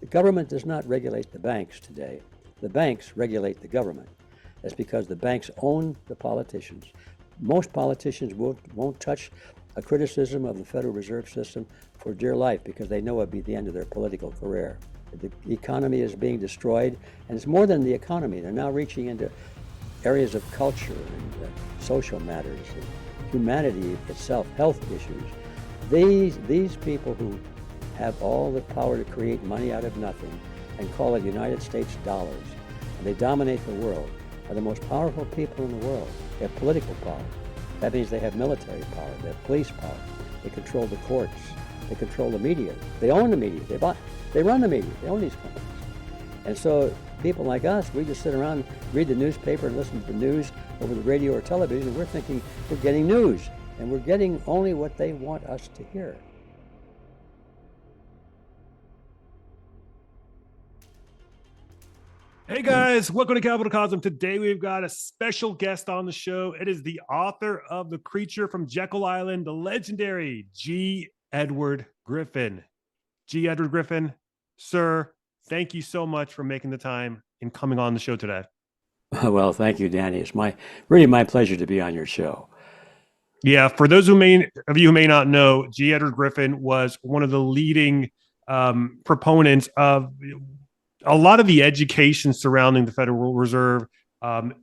government does not regulate the banks today. The banks regulate the government. That's because the banks own the politicians. Most politicians won't touch a criticism of the Federal Reserve System for dear life because they know it'll be the end of their political career. The economy is being destroyed, and it's more than the economy. They're now reaching into areas of culture and social matters, and humanity itself, health issues. These people who have all the power to create money out of nothing and call it United States dollars, and they dominate the world, are the most powerful people in the world. They have political power. That means they have military power, they have police power, they control the courts, they control the media, they own the media, they run the media, they own these companies. And so people like us, we just sit around, read the newspaper and listen to the news over the radio or television, and we're thinking we're getting news, and we're getting only what they want us to hear. Hey guys, welcome to Capital Cosm. Today we've got a special guest on the show. It is the author of The Creature from Jekyll Island, the legendary G. Edward Griffin. G. Edward Griffin, sir, thank you so much for making the time and coming on the show today. Well, thank you, Danny. It's really my pleasure to be on your show. Yeah, for those of you who may not know, G. Edward Griffin was one of the leading proponents of a lot of the education surrounding the Federal Reserve,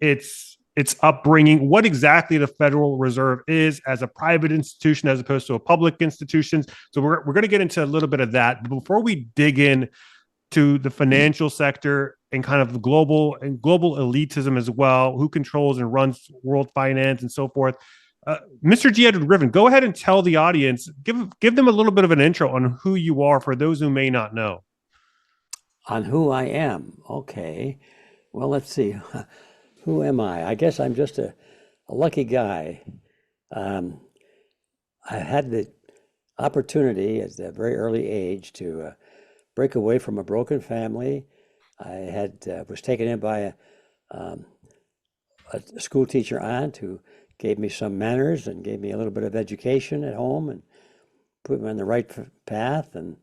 its upbringing, what exactly the Federal Reserve is as a private institution as opposed to a public institution. So we're going to get into a little bit of that. But before we dig in to the financial sector and kind of the global elitism as well, who controls and runs world finance and so forth, Mr. G. Edward Griffin, go ahead and tell the audience, give them a little bit of an intro on who you are for those who may not know. On who I am. Okay. Well, let's see. Who am I? I guess I'm just a lucky guy. I had the opportunity at a very early age to break away from a broken family. I was taken in by a school teacher aunt who gave me some manners and gave me a little bit of education at home and put me on the right path. And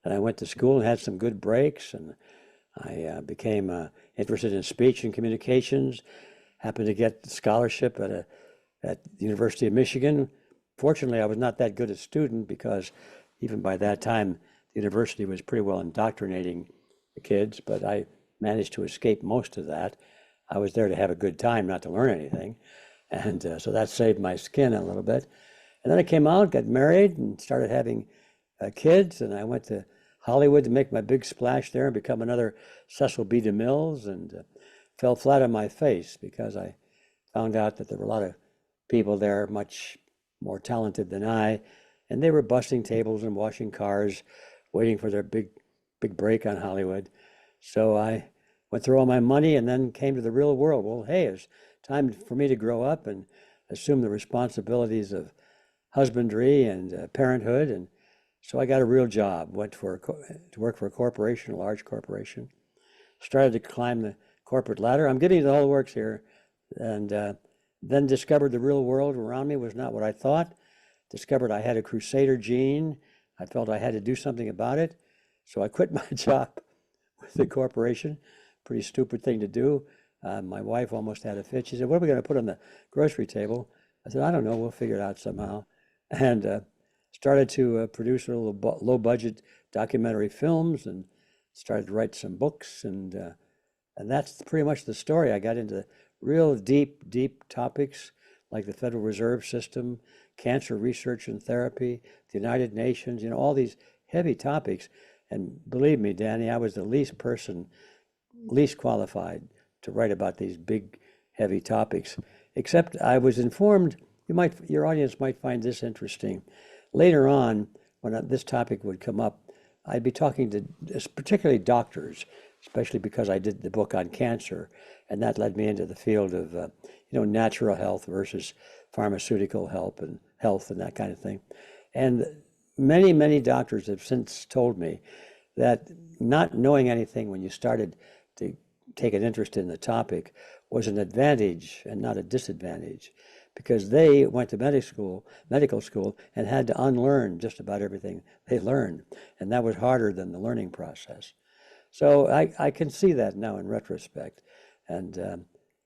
I went to school and had some good breaks, and I became interested in speech and communications. Happened to get a scholarship at the University of Michigan. Fortunately, I was not that good a student because even by that time, the university was pretty well indoctrinating the kids, but I managed to escape most of that. I was there to have a good time, not to learn anything. And so that saved my skin a little bit. And then I came out, got married, and started having kids, and I went to Hollywood to make my big splash there and become another Cecil B. DeMille's, and fell flat on my face because I found out that there were a lot of people there much more talented than I, and they were busting tables and washing cars, waiting for their big break on Hollywood. So I went through all my money and then came to the real world. Well, hey, it's time for me to grow up and assume the responsibilities of husbandry and parenthood. And so I got a real job, went to work for a corporation, a large corporation, started to climb the corporate ladder. I'm giving you the whole works here. And then discovered the real world around me was not what I thought. Discovered I had a crusader gene. I felt I had to do something about it. So I quit my job with the corporation. Pretty stupid thing to do. My wife almost had a fit. She said, "What are we going to put on the grocery table?" I said, "I don't know. We'll figure it out somehow." And started to produce a little low-budget documentary films and started to write some books. And that's pretty much the story. I got into real deep topics like the Federal Reserve System, cancer research and therapy, the United Nations, all these heavy topics. And believe me, Danny, I was the least qualified to write about these big, heavy topics, except I was informed, your audience might find this interesting. Later on, when this topic would come up, I'd be talking to particularly doctors, especially because I did the book on cancer, and that led me into the field of natural health versus pharmaceutical health and that kind of thing. And many doctors have since told me that not knowing anything when you started to take an interest in the topic was an advantage and not a disadvantage, because they went to medical school and had to unlearn just about everything they learned, and that was harder than the learning process. So I can see that now in retrospect. And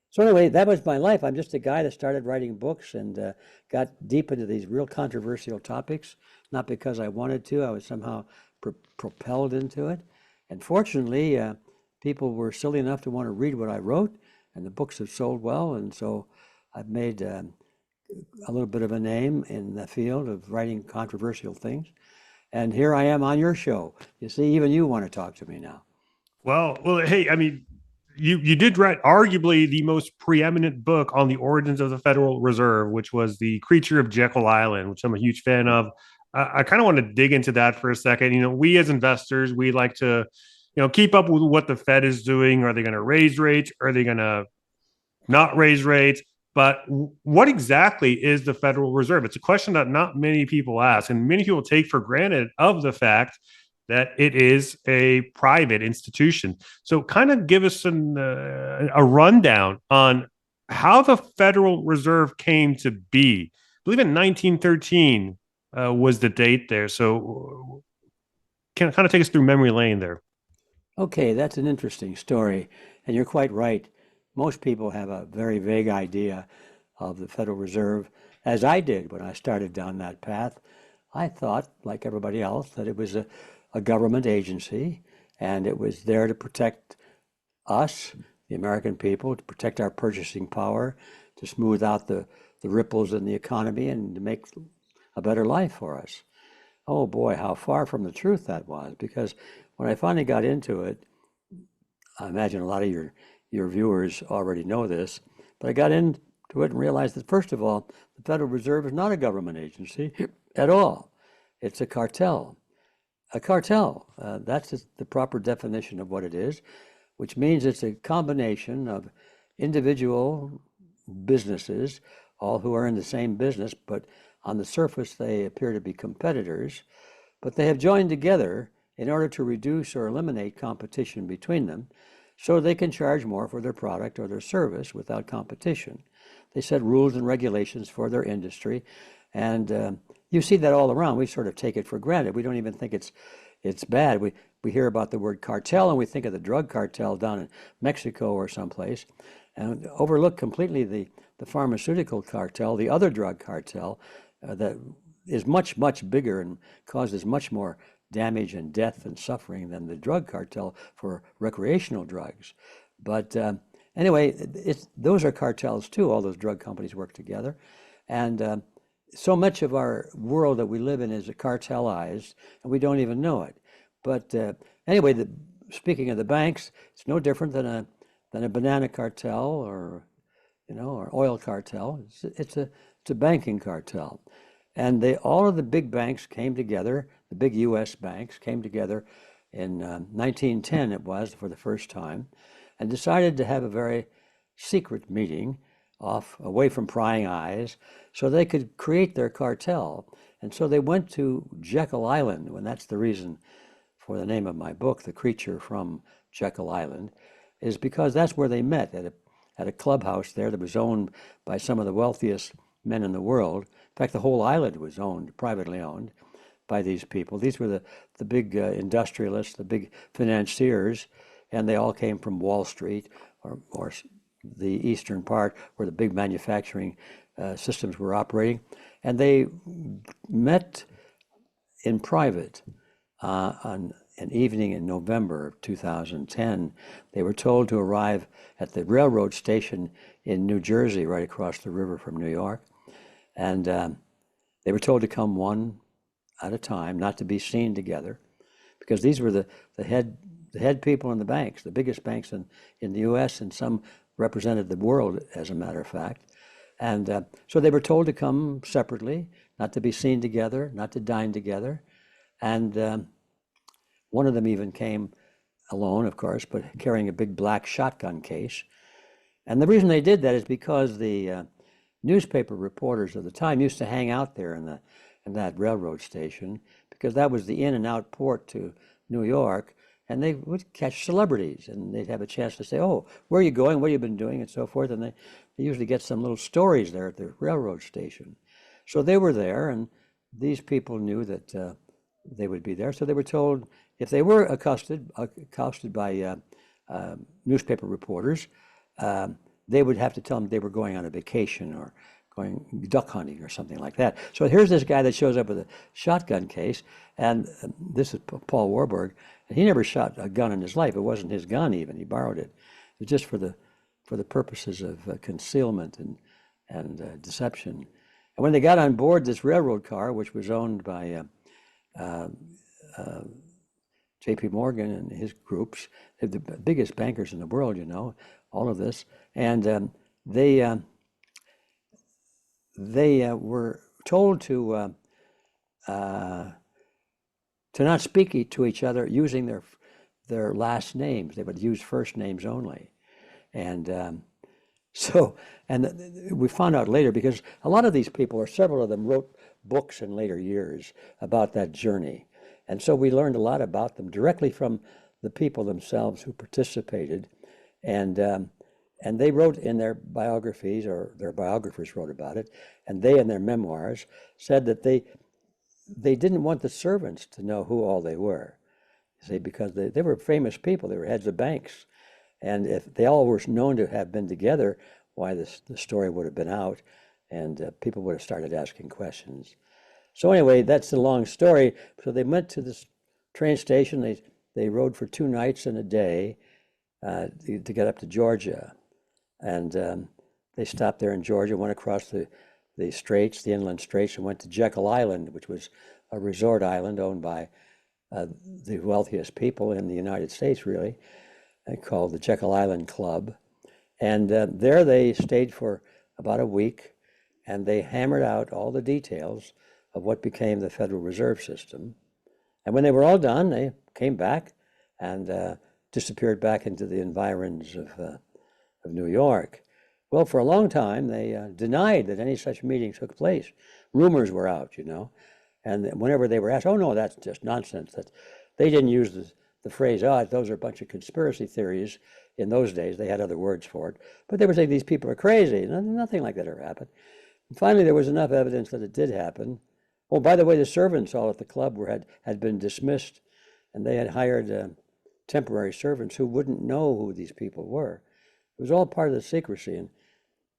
so anyway, that was my life. I'm just a guy that started writing books and got deep into these real controversial topics, not because I wanted to. I was somehow propelled into it. And fortunately, people were silly enough to want to read what I wrote, and the books have sold well. And so I've made a little bit of a name in the field of writing controversial things. And here I am on your show. You see, even you want to talk to me now. Well, hey, I mean, you did write arguably the most preeminent book on the origins of the Federal Reserve, which was The Creature of Jekyll Island, which I'm a huge fan of. I kind of want to dig into that for a second. We as investors, we like to, keep up with what the Fed is doing. Are they going to raise rates? Are they going to not raise rates? But what exactly is the Federal Reserve? It's a question that not many people ask, and many people take for granted of the fact that it is a private institution. So, kind of give us a rundown on how the Federal Reserve came to be. I believe in 1913 was the date there. So, can kind of take us through memory lane there. Okay, that's an interesting story. And you're quite right. Most people have a very vague idea of the Federal Reserve, as I did when I started down that path. I thought, like everybody else, that it was a government agency and it was there to protect us, the American people, to protect our purchasing power, to smooth out the ripples in the economy and to make a better life for us. Oh boy, how far from the truth that was. Because when I finally got into it, I imagine a lot of your viewers already know this, but I got into it and realized that, first of all, the Federal Reserve is not a government agency at all. It's a cartel. A cartel, that's the proper definition of what it is, which means it's a combination of individual businesses, all who are in the same business, but on the surface they appear to be competitors, but they have joined together in order to reduce or eliminate competition between them so they can charge more for their product or their service without competition. They set rules and regulations for their industry, and you see that all around. We sort of take it for granted. We don't even think it's bad. We hear about the word cartel and we think of the drug cartel down in Mexico or someplace, and overlook completely the pharmaceutical cartel, the other drug cartel that is much, much bigger and causes much more damage and death and suffering than the drug cartel for recreational drugs. But anyway, those are cartels too. All those drug companies work together. And so much of our world that we live in is cartelized, and we don't even know it. But anyway, speaking of the banks, it's no different than a banana cartel or or oil cartel. It's a banking cartel. And all of the big banks came together, the big US banks came together in 1910, it was, for the first time, and decided to have a very secret meeting away from prying eyes, so they could create their cartel. And so they went to Jekyll Island, and that's the reason for the name of my book, The Creature from Jekyll Island, is because that's where they met, at a clubhouse there that was owned by some of the wealthiest men in the world. In fact, the whole island was privately owned by these people. These were the big industrialists, the big financiers, and they all came from Wall Street or the eastern part where the big manufacturing systems were operating. And they met in private on an evening in November of 2010. They were told to arrive at the railroad station in New Jersey, right across the river from New York. And they were told to come one at a time, not to be seen together, because these were the head people in the banks, the biggest banks in the U.S., and some represented the world, as a matter of fact. And so they were told to come separately, not to be seen together, not to dine together. And one of them even came alone, of course, but carrying a big black shotgun case. And the reason they did that is because the newspaper reporters of the time used to hang out there in that railroad station, because that was the in and out port to New York, and they would catch celebrities, and they'd have a chance to say, "Oh, where are you going? What have you been doing?" and so forth. And they usually get some little stories there at the railroad station. So they were there, and these people knew that they would be there. So they were told if they were accosted by newspaper reporters, they would have to tell them they were going on a vacation or going duck hunting or something like that. So here's this guy that shows up with a shotgun case, and this is Paul Warburg, and he never shot a gun in his life. It wasn't his gun even. He borrowed it. It was just for the purposes of concealment and deception. And when they got on board this railroad car, which was owned by J.P. Morgan and his groups, they're the biggest bankers in the world, you know, all of this, and they were told to not speak to each other using their last names. They would use first names only, and we found out later, because a lot of these people, or several of them, wrote books in later years about that journey, and so we learned a lot about them directly from the people themselves who participated, and they wrote in their biographies, or their biographers wrote about it, and they in their memoirs said that they didn't want the servants to know who all they were, you see, because they were famous people. They were heads of banks, and if they all were known to have been together, why the story would have been out, and people would have started asking questions. So anyway, that's the long story. So they went to this train station. They rode for 2 nights and a day to get up to Georgia. And they stopped there in Georgia, went across the straits, the inland straits, and went to Jekyll Island, which was a resort island owned by the wealthiest people in the United States, really, called the Jekyll Island Club. And there they stayed for about a week, and they hammered out all the details of what became the Federal Reserve System. And when they were all done, they came back and disappeared back into the environs of New York. Well, for a long time, they denied that any such meeting took place. Rumors were out, you know, and whenever they were asked, oh, no, that's just nonsense. That they didn't use the phrase, oh, those are a bunch of conspiracy theories. In those days, they had other words for it. But they were saying these people are crazy. Nothing like that ever happened. And finally, there was enough evidence that it did happen. Oh, by the way, the servants all at the club had been dismissed, and they had hired temporary servants who wouldn't know who these people were. It was all part of the secrecy. And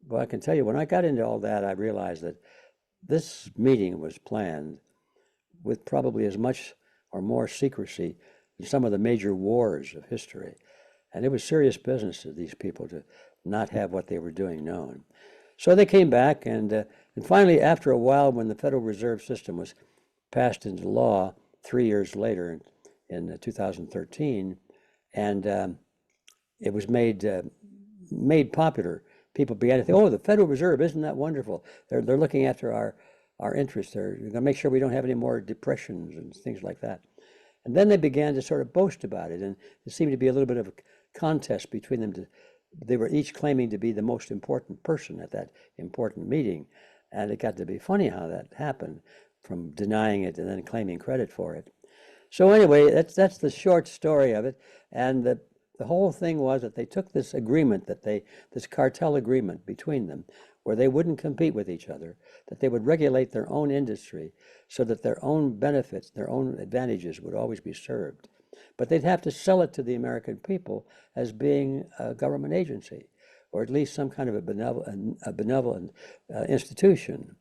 well, I can tell you, when I got into all that, I realized that this meeting was planned with probably as much or more secrecy than some of the major wars of history. And it was serious business to these people to not have what they were doing known. So they came back, and finally, after a while, when the Federal Reserve System was passed into law 3 years later in 2013, and it was made popular, people began to think, oh, the Federal Reserve, isn't that wonderful? They're looking after our interests. They're going to make sure we don't have any more depressions and things like that. And then they began to sort of boast about it, and there seemed to be a little bit of a contest between them. They were each claiming to be the most important person at that important meeting, and it got to be funny how that happened, from denying it and then claiming credit for it. So anyway, that's the short story of it, and the whole thing was that they took this agreement, this cartel agreement between them, where they wouldn't compete with each other, that they would regulate their own industry so that their own benefits, their own advantages would always be served. But they'd have to sell it to the American people as being a government agency, or at least some kind of a benevolent institution.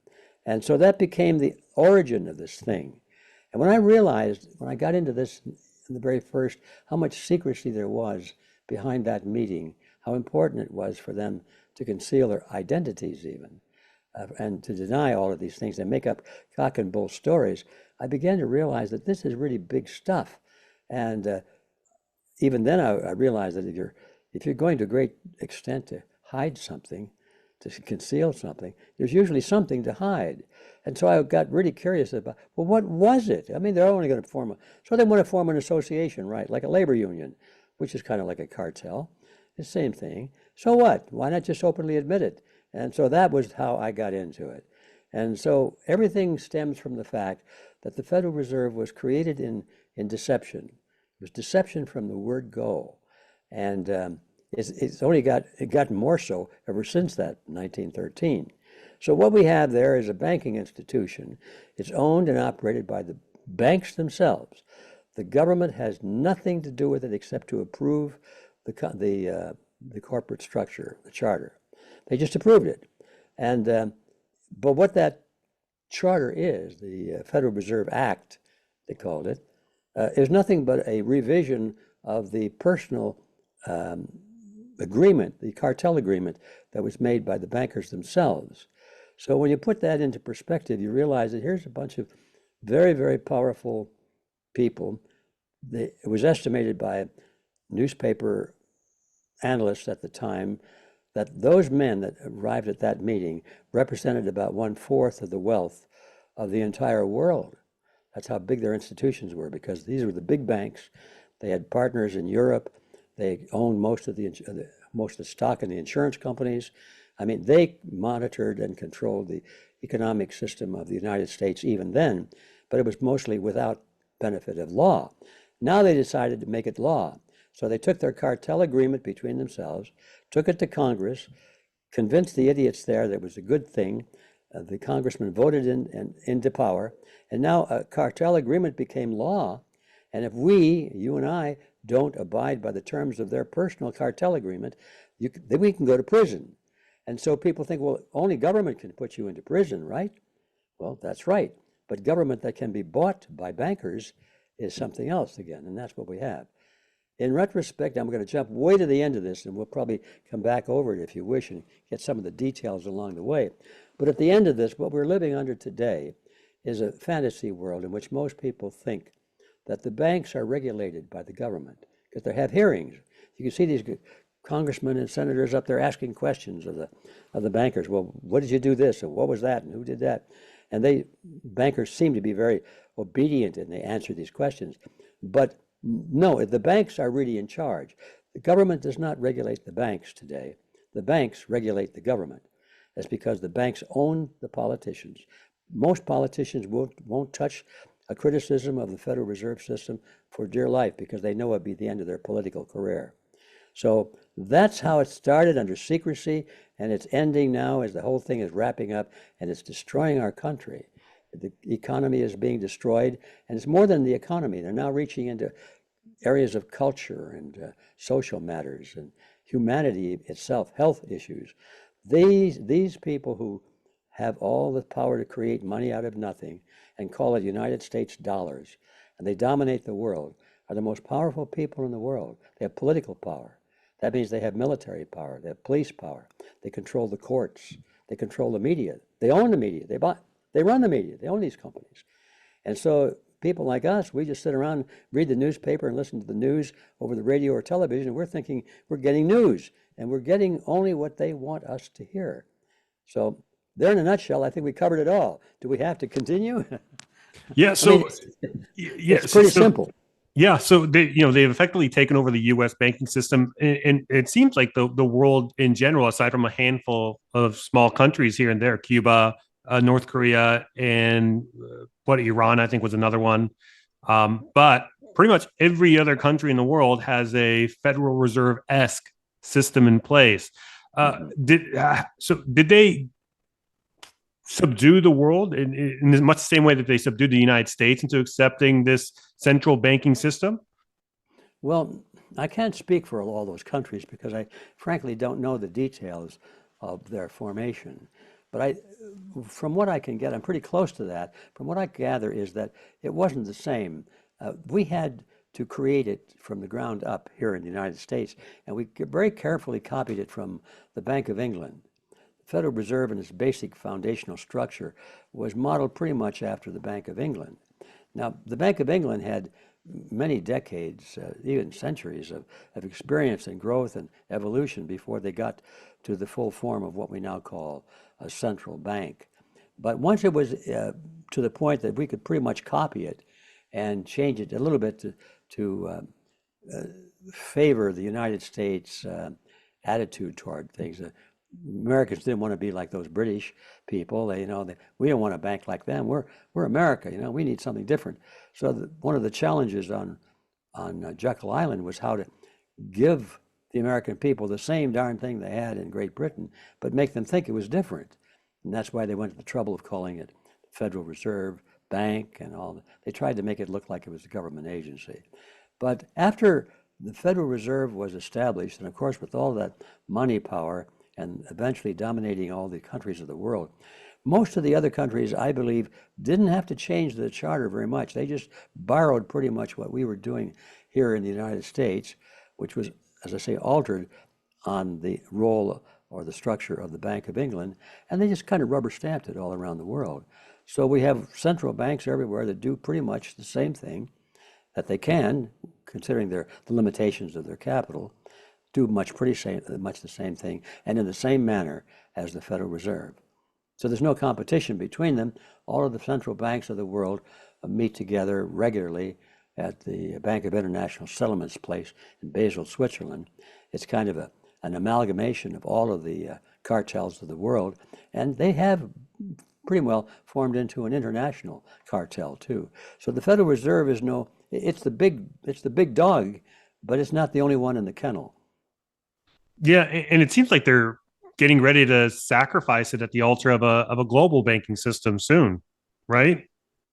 And so that became the origin of this thing. And when I got into this in the very first, how much secrecy there was behind that meeting, how important it was for them to conceal their identities even, and to deny all of these things and make up cock and bull stories, I began to realize that this is really big stuff. And even then, I realized that if you're going to a great extent to hide something, to conceal something, there's usually something to hide. And so I got really curious about, well, what was it? I mean, they're only going to so they want to form an association, right? Like a labor union, which is kind of like a cartel. The same thing. So what? Why not just openly admit it? And so that was how I got into it. And so everything stems from the fact that the Federal Reserve was created in deception. It was deception from the word go. And it's only gotten more so ever since that, 1913. So what we have there is a banking institution. It's owned and operated by the banks themselves. The government has nothing to do with it except to approve the corporate structure, the charter. They just approved it. And but what that charter is, the Federal Reserve Act, they called it, is nothing but a revision of the personal agreement, the cartel agreement that was made by the bankers themselves. So when you put that into perspective, you realize that here's a bunch of very, very powerful people. It was estimated by newspaper analysts at the time that those men that arrived at that meeting represented about 1/4 of the wealth of the entire world. That's how big their institutions were, because these were the big banks. They had partners in Europe. They owned most of the stock in the insurance companies. I mean, they monitored and controlled the economic system of the United States even then, but it was mostly without benefit of law. Now they decided to make it law. So they took their cartel agreement between themselves, took it to Congress, convinced the idiots there that it was a good thing. The congressman voted into power, and now a cartel agreement became law. And if we, you and I, don't abide by the terms of their personal cartel agreement, then we can go to prison. And so people think, well, only government can put you into prison, right? Well, that's right. But government that can be bought by bankers is something else again, and that's what we have. In retrospect, I'm going to jump way to the end of this, and we'll probably come back over it if you wish and get some of the details along the way. But at the end of this, what we're living under today is a fantasy world in which most people think that the banks are regulated by the government because they have hearings. You can see these congressmen and senators up there asking questions of the bankers. Well, what did you do this, and what was that, and who did that? And bankers seem to be very obedient, and they answer these questions. But no, the banks are really in charge. The government does not regulate the banks today. The banks regulate the government. That's because the banks own the politicians. Most politicians won't touch a criticism of the Federal Reserve System for dear life because they know it'll be the end of their political career. So that's how it started, under secrecy, and it's ending now as the whole thing is wrapping up, and it's destroying our country. The economy is being destroyed, and it's more than the economy. They're now reaching into areas of culture and social matters and humanity itself, health issues. These people who have all the power to create money out of nothing and call it United States dollars, and they dominate the world, are the most powerful people in the world. They have political power. That means they have military power. They have police power. They control the courts. They control the media. They own the media. They run the media. They own these companies. And so people like us, we just sit around, read the newspaper and listen to the news over the radio or television, and we're thinking we're getting news, and we're getting only what they want us to hear. So there, in a nutshell, I think we covered it all. Do we have to continue? Yeah. So, it's pretty simple. Yeah, so they've effectively taken over the U.S. banking system, and it seems like the world in general, aside from a handful of small countries here and there, Cuba, North Korea, and Iran, I think was another one, but pretty much every other country in the world has a Federal Reserve-esque system in place. Did they subdue the world in much the same way that they subdued the United States into accepting this central banking system? Well, I can't speak for all those countries because I frankly don't know the details of their formation. But from what I can get, I'm pretty close to that. From what I gather is that it wasn't the same. We had to create it from the ground up here in the United States, and we very carefully copied it from the Bank of England. Federal Reserve and its basic foundational structure was modeled pretty much after the Bank of England. Now, the Bank of England had many decades, even centuries of experience and growth and evolution before they got to the full form of what we now call a central bank. But once it was to the point that we could pretty much copy it and change it a little bit to favor the United States attitude toward things. Americans didn't want to be like those British people. We don't want a bank like them. We're America. We need something different. So one of the challenges on Jekyll Island was how to give the American people the same darn thing they had in Great Britain, but make them think it was different. And that's why they went to the trouble of calling it the Federal Reserve, bank and all. They tried to make it look like it was a government agency. But after the Federal Reserve was established, and of course with all that money power and eventually dominating all the countries of the world, most of the other countries, I believe, didn't have to change the charter very much. They just borrowed pretty much what we were doing here in the United States, which was, as I say, altered on the role or the structure of the Bank of England, and they just kind of rubber stamped it all around the world. So we have central banks everywhere that do pretty much the same thing that they can, considering the limitations of their capital, do much the same thing, and in the same manner as the Federal Reserve. So there's no competition between them. All of the central banks of the world meet together regularly at the Bank of International Settlements place in Basel, Switzerland. It's kind of an amalgamation of all of the cartels of the world, and they have pretty well formed into an international cartel too. So the Federal Reserve is it's the big dog, but it's not the only one in the kennel. Yeah, and it seems like they're getting ready to sacrifice it at the altar of a global banking system soon, right?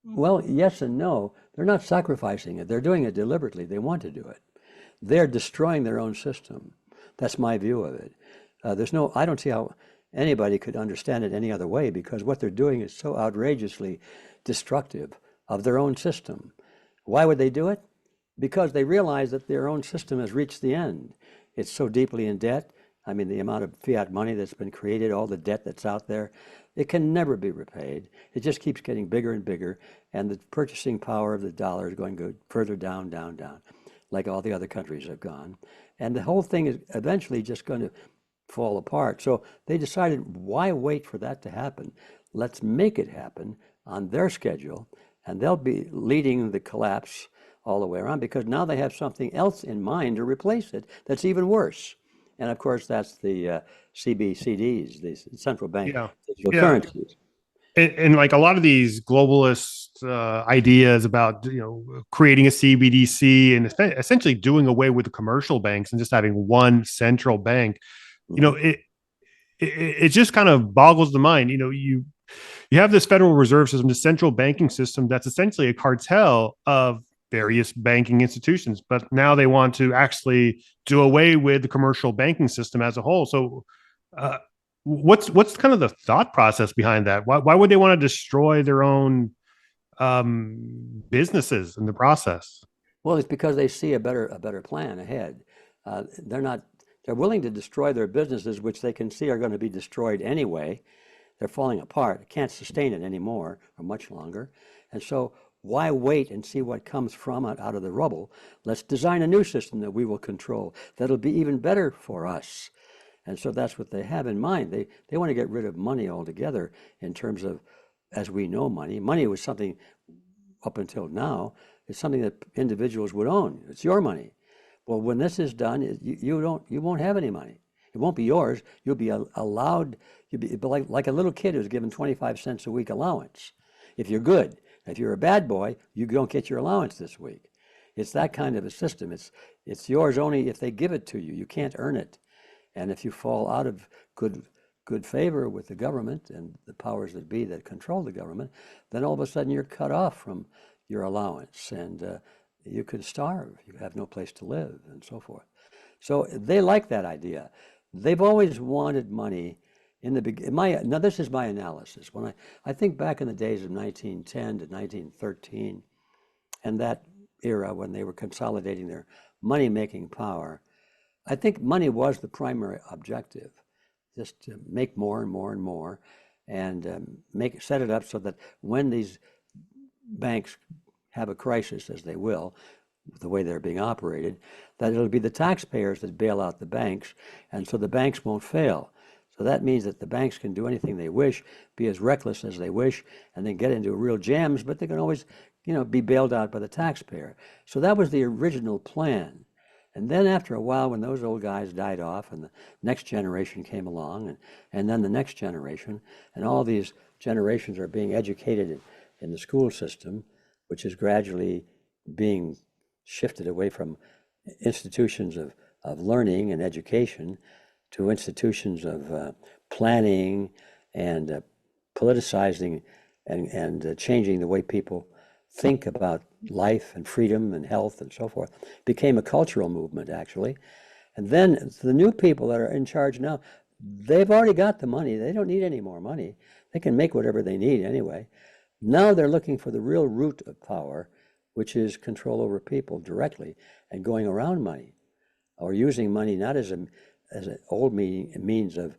Well, yes and no. They're not sacrificing it. They're doing it deliberately. They want to do it. They're destroying their own system. That's my view of it. I don't see how anybody could understand it any other way, because what they're doing is so outrageously destructive of their own system. Why would they do it? Because they realize that their own system has reached the end. It's so deeply in debt. I mean, the amount of fiat money that's been created, all the debt that's out there, it can never be repaid. It just keeps getting bigger and bigger, and the purchasing power of the dollar is going to go further down, down, down, like all the other countries have gone. And the whole thing is eventually just going to fall apart. So they decided, why wait for that to happen? Let's make it happen on their schedule, and they'll be leading the collapse all the way around, because now they have something else in mind to replace it that's even worse. And of course, that's the CBCDs, these central bank Yeah, digital yeah, currencies. and like a lot of these globalist ideas about creating a CBDC and essentially doing away with the commercial banks and just having one central bank, you know, Mhm. it just kind of boggles the mind. You have this Federal Reserve System, the central banking system, that's essentially a cartel of various banking institutions, but now they want to actually do away with the commercial banking system as a whole. So, uh, what's kind of the thought process behind that? Why would they want to destroy their own businesses in the process? Well, it's because they see a better plan ahead. They're not. They're willing to destroy their businesses, which they can see are going to be destroyed anyway. They're falling apart. Can't sustain it anymore or much longer. And so why wait and see what comes from it out of the rubble? Let's design a new system that we will control that'll be even better for us. And so that's what they have in mind. They want to get rid of money altogether in terms of, as we know, money. Money was something up until now, it's something that individuals would own. It's your money. Well, when this is done, you won't have any money. It won't be yours. You'll be allowed. You'll be like a little kid who's given 25 cents a week allowance. If you're good, if you're a bad boy, you don't get your allowance this week. It's that kind of a system. It's yours only if they give it to you. You can't earn it. And if you fall out of good favor with the government and the powers that be that control the government, then all of a sudden you're cut off from your allowance, and you could starve. You have no place to live, and so forth. So they like that idea. They've always wanted money in the beginning. Now this is my analysis. When I think back in the days of 1910 to 1913, and that era when they were consolidating their money-making power, I think money was the primary objective, just to make more and more and more, and set it up so that when these banks have a crisis, as they will, the way they're being operated, that it'll be the taxpayers that bail out the banks, and so the banks won't fail. So that means that the banks can do anything they wish, be as reckless as they wish, and then get into real jams, but they can always, be bailed out by the taxpayer. So that was the original plan. And then after a while, when those old guys died off and the next generation came along, and then the next generation, and all these generations are being educated in the school system, which is gradually being shifted away from institutions of learning and education to institutions of planning and politicizing and changing the way people think about life and freedom and health and so forth. Became a cultural movement, actually. And then the new people that are in charge now, they've already got the money. They don't need any more money. They can make whatever they need anyway. Now they're looking for the real root of power, which is control over people directly and going around money, or using money not as an old means of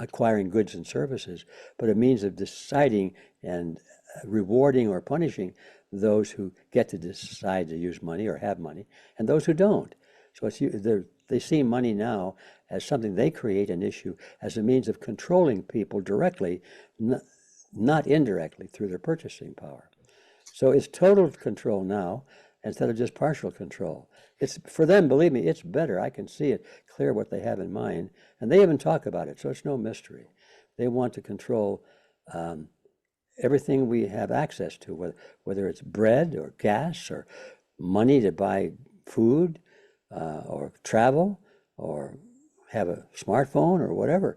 acquiring goods and services, but a means of deciding and rewarding or punishing those who get to decide to use money or have money, and those who don't. So they see money now as something they create an issue, as a means of controlling people directly, not indirectly through their purchasing power. So it's total control now instead of just partial control. It's for them, believe me, it's better. I can see it clear what they have in mind, and they even talk about it, so it's no mystery. They want to control everything we have access to, whether it's bread or gas or money to buy food or travel or have a smartphone or whatever.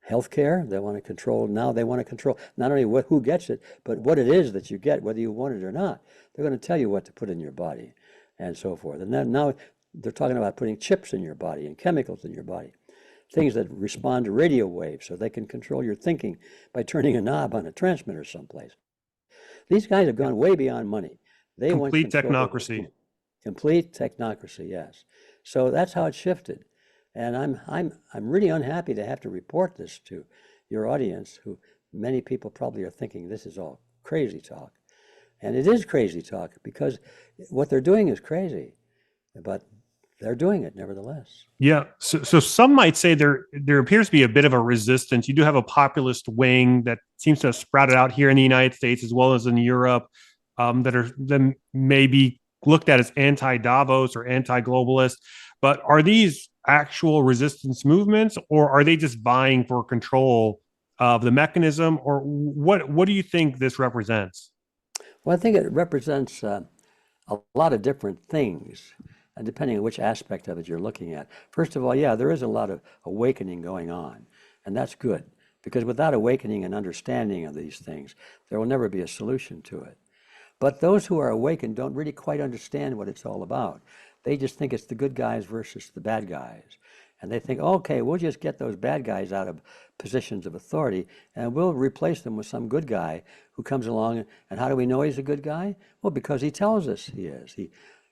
Healthcare, they want to control. Now they want to control not only who gets it, but what it is that you get, whether you want it or not. They're going to tell you what to put in your body and so forth. And then now they're talking about putting chips in your body and chemicals in your body, things that respond to radio waves so they can control your thinking by turning a knob on a transmitter someplace. These guys have gone way beyond money. They want Complete control. technocracy. Complete technocracy, yes. So that's how it shifted. And I'm really unhappy to have to report this to your audience, who many people probably are thinking this is all crazy talk. And it is crazy talk because what they're doing is crazy, but they're doing it nevertheless. Yeah. So some might say there appears to be a bit of a resistance. You do have a populist wing that seems to have sprouted out here in the United States as well as in Europe, that are then maybe looked at as anti-Davos or anti-globalist. But are these actual resistance movements, or are they just vying for control of the mechanism, or what do you think this represents? Well, I think it represents a lot of different things, and depending on which aspect of it you're looking at. First of all, yeah, there is a lot of awakening going on, and that's good, because without awakening and understanding of these things, there will never be a solution to it. But those who are awakened don't really quite understand what it's all about. They just think it's the good guys versus the bad guys. And they think, okay, we'll just get those bad guys out of positions of authority and we'll replace them with some good guy who comes along. And how do we know he's a good guy? Well, because he tells us he is.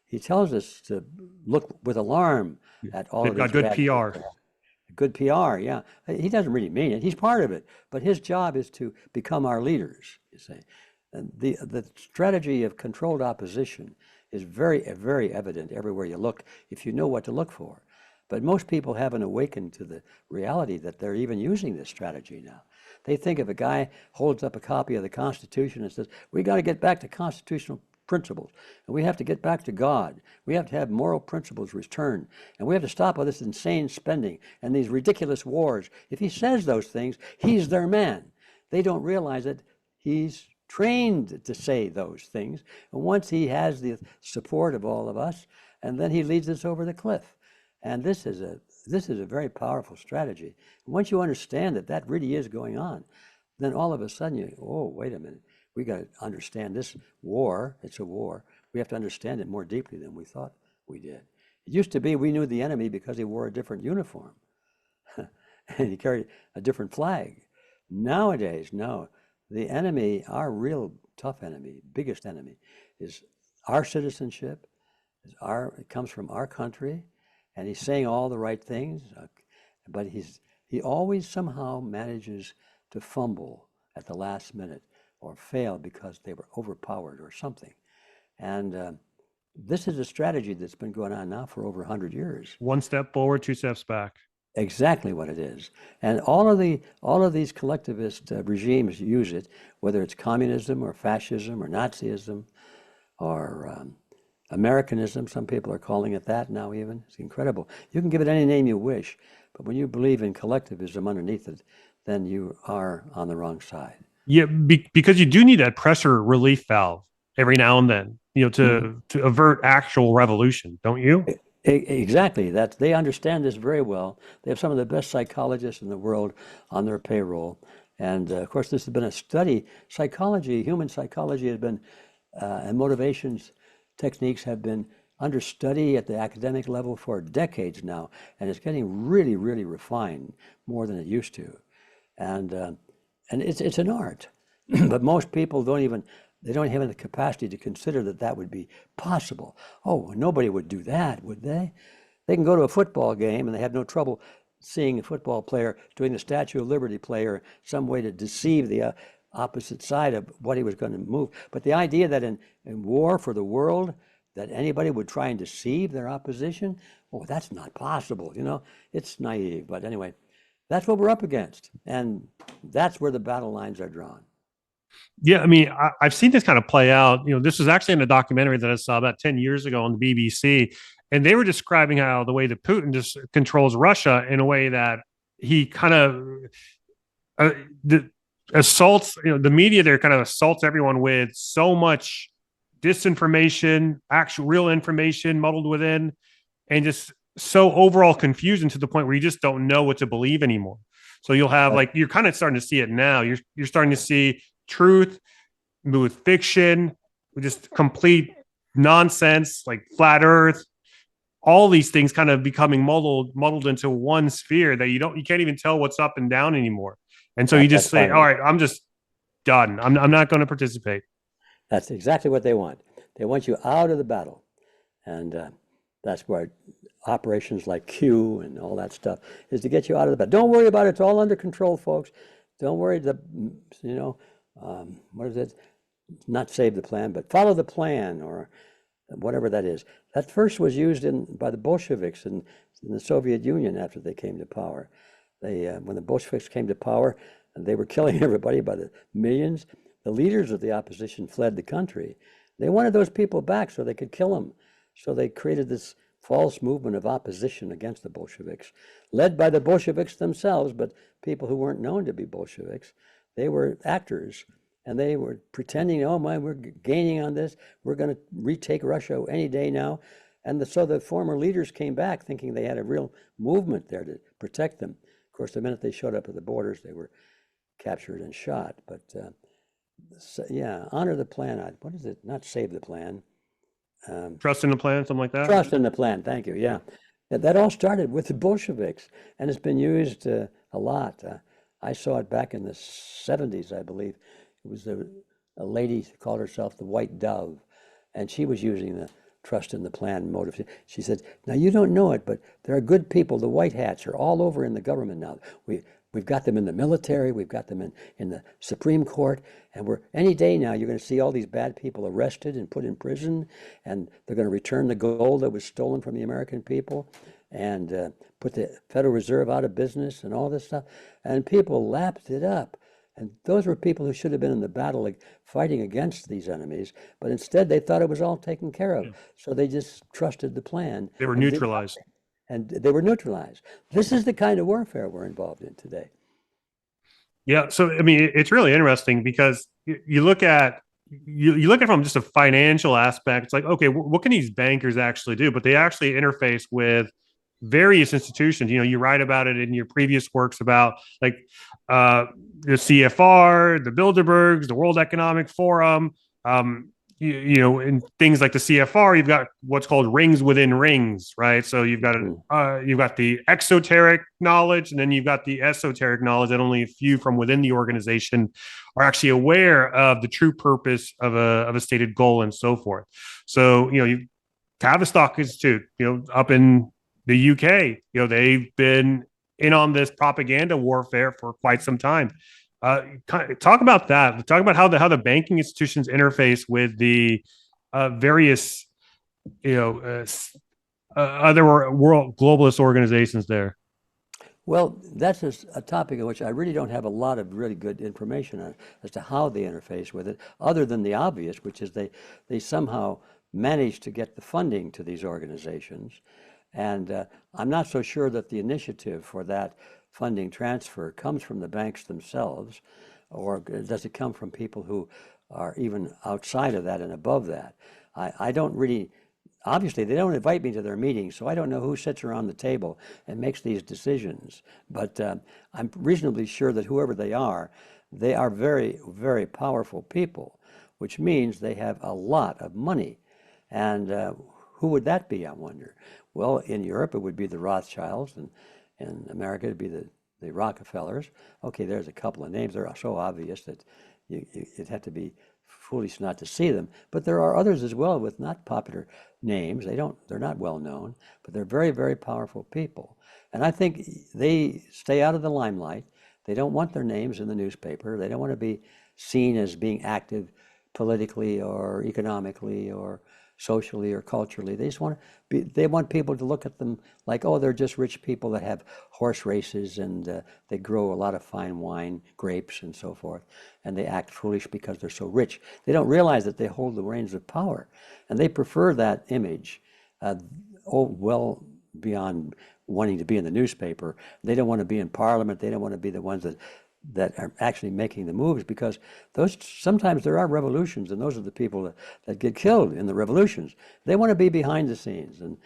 He tells us to look with alarm at all of They've these got good bad PR. Good PR, yeah. He doesn't really mean it. He's part of it. But his job is to become our leaders, you see. And the strategy of controlled opposition is very, very evident everywhere you look if you know what to look for. But most people haven't awakened to the reality that they're even using this strategy now. They think if a guy holds up a copy of the Constitution and says, we got to get back to constitutional principles, and we have to get back to God, we have to have moral principles returned, and we have to stop all this insane spending and these ridiculous wars. If he says those things, he's their man. They don't realize that he's trained to say those things. And once he has the support of all of us, and then he leads us over the cliff. And this is a very powerful strategy. Once you understand that that really is going on, then all of a sudden you, oh, wait a minute, we got to understand this war. It's a war. We have to understand it more deeply than we thought we did. It used to be we knew the enemy because he wore a different uniform and he carried a different flag. Nowadays, no. The enemy, our real tough enemy, biggest enemy, is our citizenship. It comes from our country, and he's saying all the right things, but he always somehow manages to fumble at the last minute or fail because they were overpowered or something. And this is a strategy that's been going on now for over 100 years. One step forward, two steps back. Exactly what it is. And all of these collectivist regimes use it, whether it's communism or fascism or Nazism or Americanism. Some people are calling it that now even. It's incredible. You can give it any name you wish, but when you believe in collectivism underneath it, then you are on the wrong side. Yeah, because you do need that pressure relief valve every now and then, to avert actual revolution, don't you? Exactly. They understand this very well. They have some of the best psychologists in the world on their payroll, And of course, this has been a study. Psychology, human psychology has been, and motivations techniques have been under study at the academic level for decades now, and it's getting really, really refined more than it used to. And it's an art, but most people don't have the capacity to consider that that would be possible. Oh, nobody would do that, would they? They can go to a football game and they have no trouble seeing a football player doing the Statue of Liberty player some way to deceive the opposite side of what he was going to move. But the idea that in war for the world, that anybody would try and deceive their opposition, oh, that's not possible. It's naive. But anyway, that's what we're up against. And that's where the battle lines are drawn. Yeah, I mean, I've seen this kind of play out. This was actually in a documentary that I saw about 10 years ago on the BBC, and they were describing how the way that Putin just controls Russia in a way that he kind of uh, assaults, the media there kind of assaults everyone with so much disinformation, actual real information muddled within, and just so overall confusion to the point where you just don't know what to believe anymore. So you'll have like you're kind of starting to see it now. You're starting to see truth with fiction, with just complete nonsense, like flat Earth. All these things kind of becoming muddled into one sphere that you can't even tell what's up and down anymore. And so you just That's say, funny. all right, I'm just done. I'm not going to participate. That's exactly what they want. They want you out of the battle. And that's where operations like Q and all that stuff is to get you out of the battle. Don't worry about it. It's all under control, folks. Don't worry. What is it? Not save the plan, but follow the plan, or whatever that is. That first was used by the Bolsheviks in the Soviet Union after they came to power. When the Bolsheviks came to power, and they were killing everybody by the millions, the leaders of the opposition fled the country. They wanted those people back so they could kill them. So they created this false movement of opposition against the Bolsheviks, led by the Bolsheviks themselves, but people who weren't known to be Bolsheviks. They were actors, and they were pretending, oh my, we're gaining on this. We're going to retake Russia any day now. And so the former leaders came back thinking they had a real movement there to protect them. Of course, the minute they showed up at the borders, they were captured and shot. But yeah, honor the plan. What is it? Not save the plan. Trust in the plan, something like that. Trust in the plan. Thank you. Yeah. That all started with the Bolsheviks, and it's been used a lot. I saw it back in the 70s, I believe. It was a lady who called herself the White Dove, and she was using the trust in the plan motive. She said, now you don't know it, but there are good people. The white hats are all over in the government now. We've got them in the military. We've got them in the Supreme Court. And any day now, you're going to see all these bad people arrested and put in prison. And they're going to return the gold that was stolen from the American people and put the Federal Reserve out of business and all this stuff. And people lapped it up. And those were people who should have been in the battle, like, fighting against these enemies. But instead, they thought it was all taken care of. So they just trusted the plan. They were neutralized. And they were neutralized. This is the kind of warfare we're involved in today. Yeah, so I mean, it's really interesting because you look at it from just a financial aspect. It's like, okay, what can these bankers actually do? But they actually interface with various institutions. You write about it in your previous works about like the CFR, the Bilderbergs, the World Economic Forum. In things like the CFR, you've got what's called rings within rings, right? So you've got the exoteric knowledge, and then you've got the esoteric knowledge that only a few from within the organization are actually aware of the true purpose of a stated goal and so forth. So you Tavistock Institute, up in the UK, they've been in on this propaganda warfare for quite some time. Talk about that. Talk about how the banking institutions interface with the various, other world globalist organizations there. Well, that's a topic on which I really don't have a lot of really good information on as to how they interface with it, other than the obvious, which is they somehow manage to get the funding to these organizations. And I'm not so sure that the initiative for that funding transfer comes from the banks themselves, or does it come from people who are even outside of that and above that? I don't really obviously they don't invite me to their meetings, so I don't know who sits around the table and makes these decisions. But I'm reasonably sure that whoever they are very, very powerful people, which means they have a lot of money. And who would that be, I wonder? Well, in Europe, it would be the Rothschilds, and in America, it'd be the Rockefellers. Okay, there's a couple of names. They're so obvious that you'd have to be foolish not to see them. But there are others as well with not popular names. They're not well known, but they're very, very powerful people. And I think they stay out of the limelight. They don't want their names in the newspaper. They don't want to be seen as being active politically or economically or socially or culturally. They just want to they want people to look at them like, oh, they're just rich people that have horse races and they grow a lot of fine wine, grapes, and so forth. And they act foolish because they're so rich. They don't realize that they hold the reins of power. And they prefer that image, well beyond wanting to be in the newspaper. They don't want to be in Parliament. They don't want to be the ones that are actually making the moves, because those sometimes there are revolutions, and those are the people that get killed in the revolutions. They want to be behind the scenes, and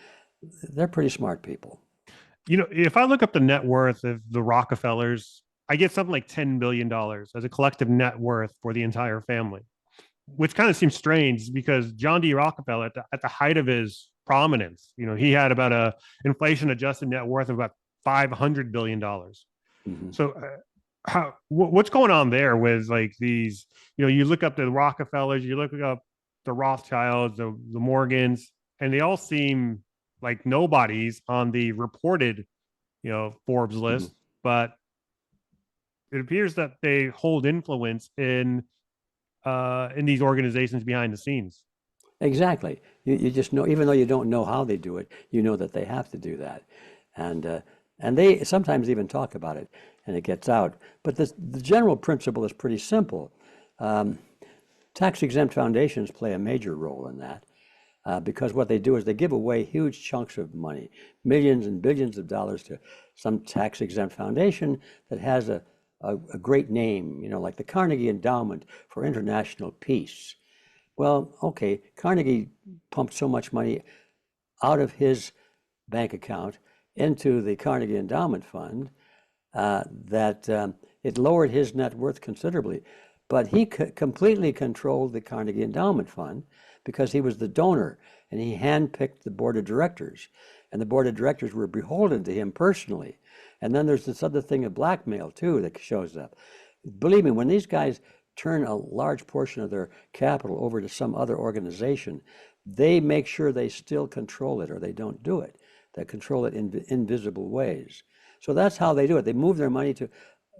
they're pretty smart people. If I look up the net worth of the Rockefellers, I get something like $10 billion as a collective net worth for the entire family, which kind of seems strange because John D. Rockefeller, at the height of his prominence, he had about a inflation adjusted net worth of about $500 billion. Mm-hmm. So what's going on there with like these, you look up the Rockefellers, you look up the Rothschilds, the Morgans, and they all seem like nobodies on the reported, Forbes list, but it appears that they hold influence in these organizations behind the scenes. Exactly. You just know, even though you don't know how they do it, you know that they have to do that. And they sometimes even talk about it and it gets out. But the general principle is pretty simple. Tax exempt foundations play a major role in that because what they do is they give away huge chunks of money, millions and billions of dollars to some tax exempt foundation that has a great name, like the Carnegie Endowment for International Peace. Well, okay, Carnegie pumped so much money out of his bank account into the Carnegie Endowment Fund that it lowered his net worth considerably. But he completely controlled the Carnegie Endowment Fund because he was the donor and he handpicked the board of directors. And the board of directors were beholden to him personally. And then there's this other thing of blackmail too that shows up. Believe me, when these guys turn a large portion of their capital over to some other organization, they make sure they still control it or they don't do it. They control it in invisible ways. So that's how they do it. They move their money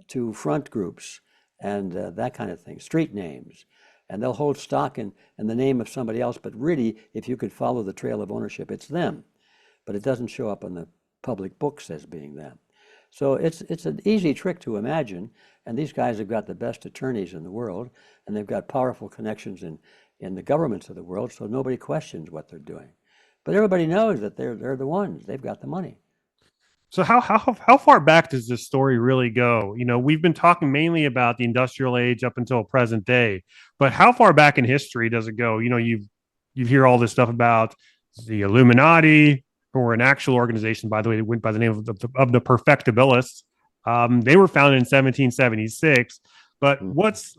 to front groups and that kind of thing, street names. And they'll hold stock in the name of somebody else, but really, if you could follow the trail of ownership, it's them. But it doesn't show up on the public books as being them. So it's an easy trick to imagine, and these guys have got the best attorneys in the world, and they've got powerful connections in the governments of the world, so nobody questions what they're doing. But everybody knows that they're the ones. They've got the money. So how far back does this story really go? We've been talking mainly about the industrial age up until present day, but how far back in history does it go? You hear all this stuff about the Illuminati, who were an actual organization, by the way, that went by the name of the Perfectibilists. They were founded in 1776. But what's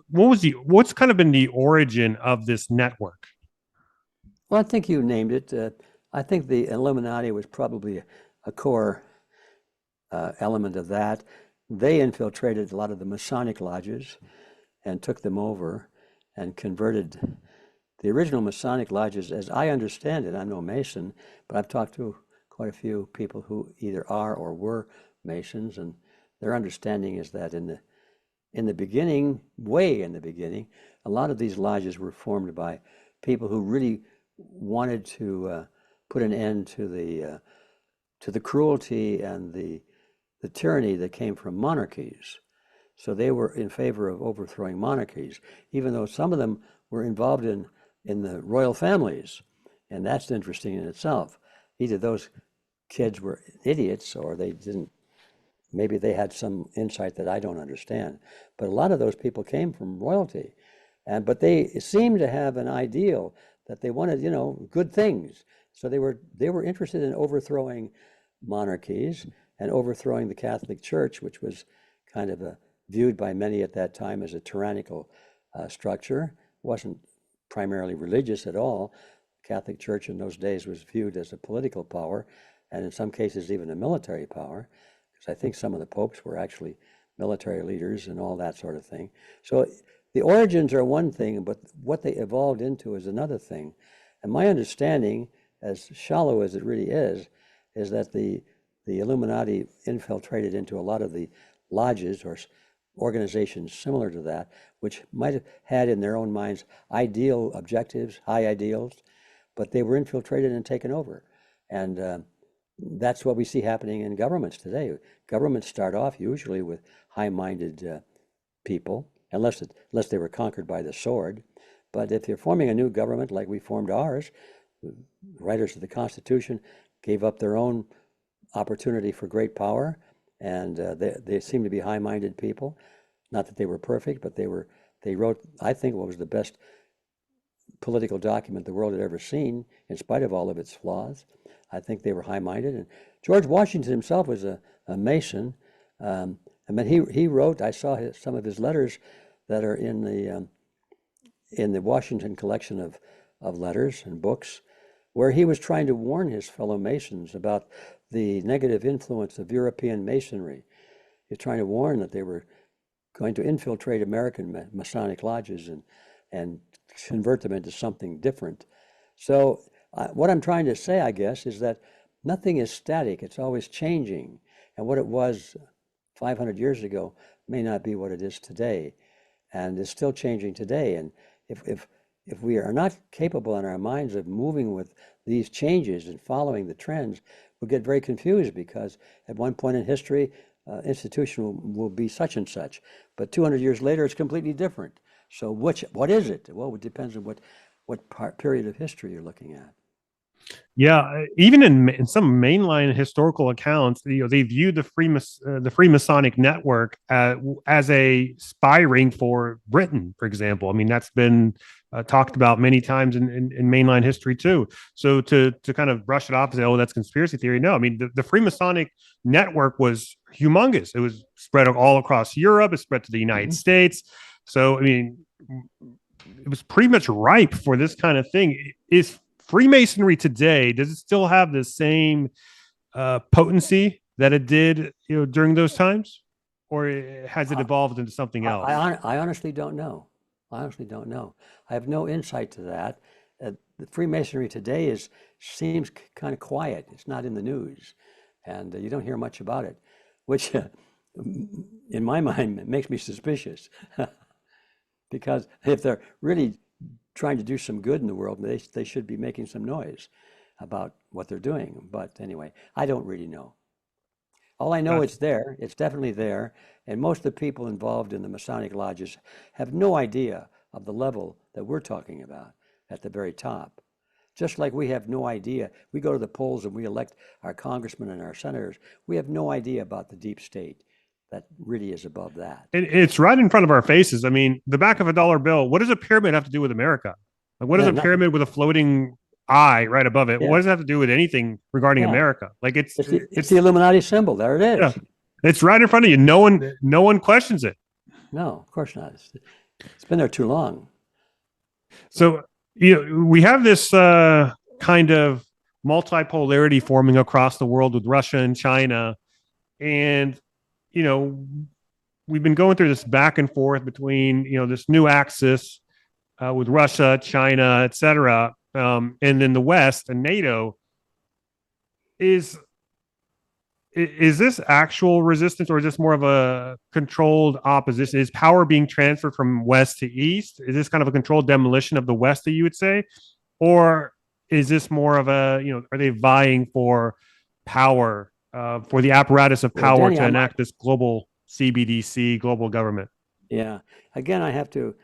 kind of been the origin of this network? Well, I think you named it. I think the Illuminati was probably a core element of that. They infiltrated a lot of the Masonic lodges and took them over and converted the original Masonic lodges, as I understand it. I'm no Mason, but I've talked to quite a few people who either are or were Masons, and their understanding is that in the beginning, way in the beginning, a lot of these lodges were formed by people who really wanted to put an end to the cruelty and the tyranny that came from monarchies. So they were in favor of overthrowing monarchies, even though some of them were involved in the royal families. And that's interesting in itself. Either those kids were idiots or they didn't, maybe they had some insight that I don't understand. But a lot of those people came from but they seemed to have an ideal that they wanted, good things. So they were interested in overthrowing monarchies and overthrowing the Catholic Church, which was kind of viewed by many at that time as a tyrannical structure. Wasn't primarily religious at all. The Catholic Church in those days was viewed as a political power, and in some cases even a military power, because I think some of the popes were actually military leaders and all that sort of thing. So the origins are one thing, but what they evolved into is another thing. And my understanding, as shallow as it really is that the Illuminati infiltrated into a lot of the lodges or organizations similar to that, which might have had in their own minds ideal objectives, high ideals, but they were infiltrated and taken over. And that's what we see happening in governments today. Governments start off usually with high-minded people, unless they were conquered by the sword. But if you're forming a new government like we formed ours, the writers of the Constitution gave up their own opportunity for great power, and they seem to be high-minded people. Not that they were perfect, but they wrote, I think, what was the best political document the world had ever seen, in spite of all of its flaws. I think they were high-minded. And George Washington himself was a Mason. I mean, he wrote, I saw some of his letters that are in the Washington collection of letters and books, where he was trying to warn his fellow Masons about the negative influence of European Masonry. He was trying to warn that they were going to infiltrate American Masonic lodges and convert them into something different. So what I'm trying to say, I guess, is that nothing is static. It's always changing. And what it was 500 years ago may not be what it is today. And it's still changing today. And if we are not capable in our minds of moving with these changes and following the trends, we'll get very confused, because at one point in history, institution will be such and such, but 200 years later, it's completely different. So what is it? Well, it depends on what period of history you're looking at. Yeah, even in some mainline historical accounts, they view the Freemasonic network as a spy ring for Britain, for example. I mean, that's been talked about many times in mainline history too. So to kind of brush it off and say, "Oh, that's conspiracy theory," no. I mean, the Freemasonic network was humongous. It was spread all across Europe. It spread to the United States. So I mean, it was pretty much ripe for this kind of thing. Is Freemasonry today, does it still have the same potency that it did, during those times, or has it evolved into something else? I honestly don't know. I honestly don't know. I have no insight to that. The Freemasonry today seems kind of quiet. It's not in the news, and you don't hear much about it, which, in my mind, makes me suspicious. Because if they're really trying to do some good in the world, they should be making some noise about what they're doing. But anyway, I don't really know. All I know, it's there. It's definitely there. And most of the people involved in the Masonic lodges have no idea of the level that we're talking about at the very top. Just like we have no idea. We go to the polls and we elect our congressmen and our senators. We have no idea about the deep state that really is above that. And it's right in front of our faces. I mean, the back of a dollar bill, what does a pyramid have to do with America? Like, what does a pyramid with a floating eye right above it? What does it have to do with anything regarding America? Like, it's the Illuminati symbol. There it is. Yeah. It's right in front of you. No one questions it. No, of course not. It's been there too long. So, we have this kind of multipolarity forming across the world with Russia and China. And, we've been going through this back and forth between, this new axis with Russia, China, et cetera, and then the West and NATO. Is this actual resistance, or is this more of a controlled opposition? Is power being transferred from West to East? Is this kind of a controlled demolition of the West, that you would say? Or is this more of a, are they vying for power, for the apparatus of power, Danny, to enact this global CBDC, global government? Yeah. Again, I have to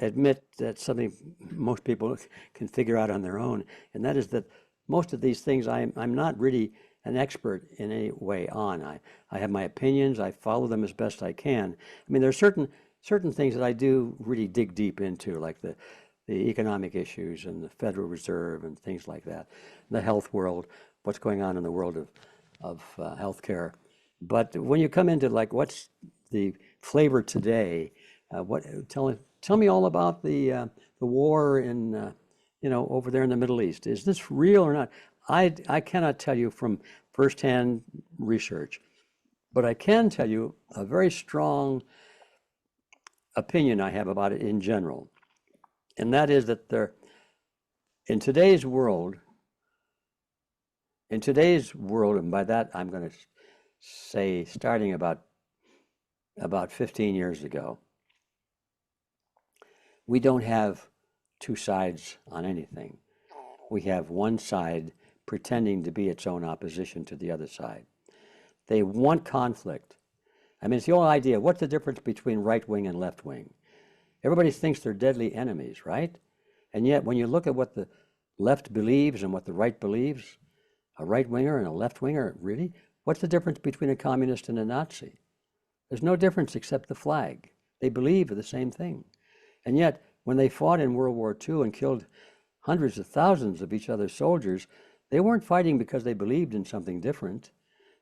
admit that something most people can figure out on their own, and that is that most of these things I'm not really an expert in any way on. I have my opinions. I follow them as best I can. I mean, there are certain things that I do really dig deep into, like the economic issues and the Federal Reserve and things like that, the health world, what's going on in the world of healthcare. But when you come into like what's the flavor today, what tell me all about the war in over there in the Middle East. Is this real or not? I cannot tell you from firsthand research, but I can tell you a very strong opinion I have about it in general, and that is that in today's world, and by that I'm going to say starting about 15 years ago, we don't have two sides on anything. We have one side pretending to be its own opposition to the other side. They want conflict. I mean, it's the old idea. What's the difference between right wing and left wing? Everybody thinks they're deadly enemies, right? And yet, when you look at what the left believes and what the right believes, a right winger and a left winger, really? What's the difference between a communist and a Nazi? There's no difference except the flag. They believe the same thing. And yet, when they fought in World War II and killed hundreds of thousands of each other's soldiers, they weren't fighting because they believed in something different.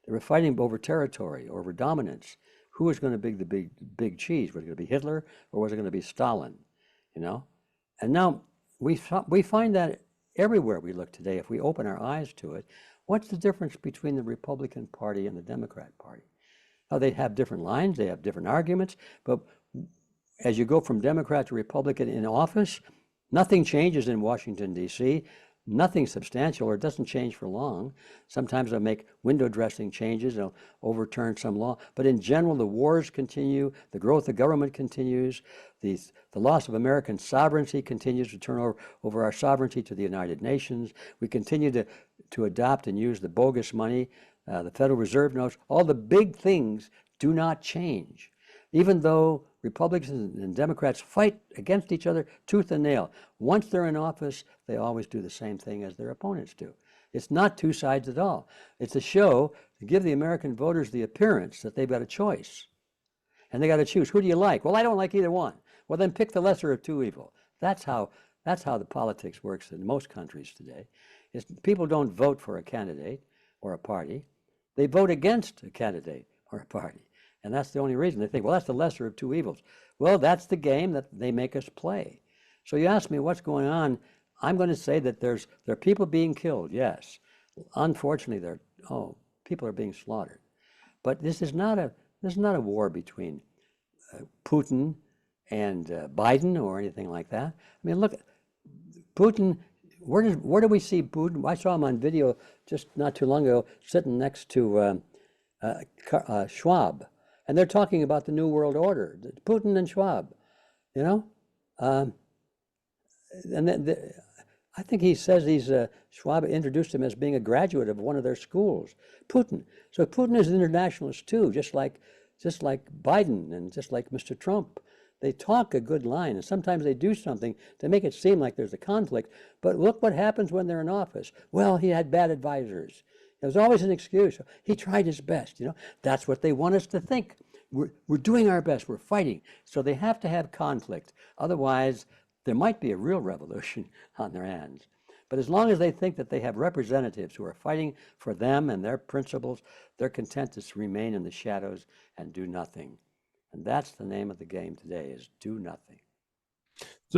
They were fighting over territory, over dominance. Who was going to be the big cheese? Was it going to be Hitler or was it going to be Stalin? And now we find that everywhere we look today, if we open our eyes to it. What's the difference between the Republican Party and the Democrat Party? Now, they have different lines, they have different arguments, but as you go from Democrat to Republican in office, nothing changes in Washington, D.C., nothing substantial, or it doesn't change for long. Sometimes they'll make window dressing changes, they'll overturn some law, but in general, the wars continue, the growth of government continues, the loss of American sovereignty continues to turn over our sovereignty to the United Nations. We continue to adopt and use the bogus money, the Federal Reserve notes. All the big things do not change, even though Republicans and Democrats fight against each other tooth and nail. Once they're in office, they always do the same thing as their opponents do. It's not two sides at all. It's a show to give the American voters the appearance that they've got a choice. And they got to choose. Who do you like? Well, I don't like either one. Well, then pick the lesser of two evils. That's how the politics works in most countries today. People don't vote for a candidate or a party. They vote against a candidate or a party. And that's the only reason. They think, well, that's the lesser of two evils. Well, that's the game that they make us play. So you ask me what's going on. I'm going to say that there are people being killed, yes. Unfortunately, people are being slaughtered. But this is not a war between Putin and Biden or anything like that. I mean, look, Putin, where do we see Putin? I saw him on video just not too long ago sitting next to Schwab. And they're talking about the New World Order, Putin and Schwab, And I think he says Schwab introduced him as being a graduate of one of their schools, Putin. So Putin is an internationalist too, just like Biden and just like Mr. Trump. They talk a good line, and sometimes they do something to make it seem like there's a conflict. But look what happens when they're in office. Well, he had bad advisors. There's always an excuse. He tried his best, That's what they want us to think. We're doing our best. We're fighting. So they have to have conflict. Otherwise, there might be a real revolution on their hands. But as long as they think that they have representatives who are fighting for them and their principles, they're content to remain in the shadows and do nothing. And that's the name of the game today, is do nothing.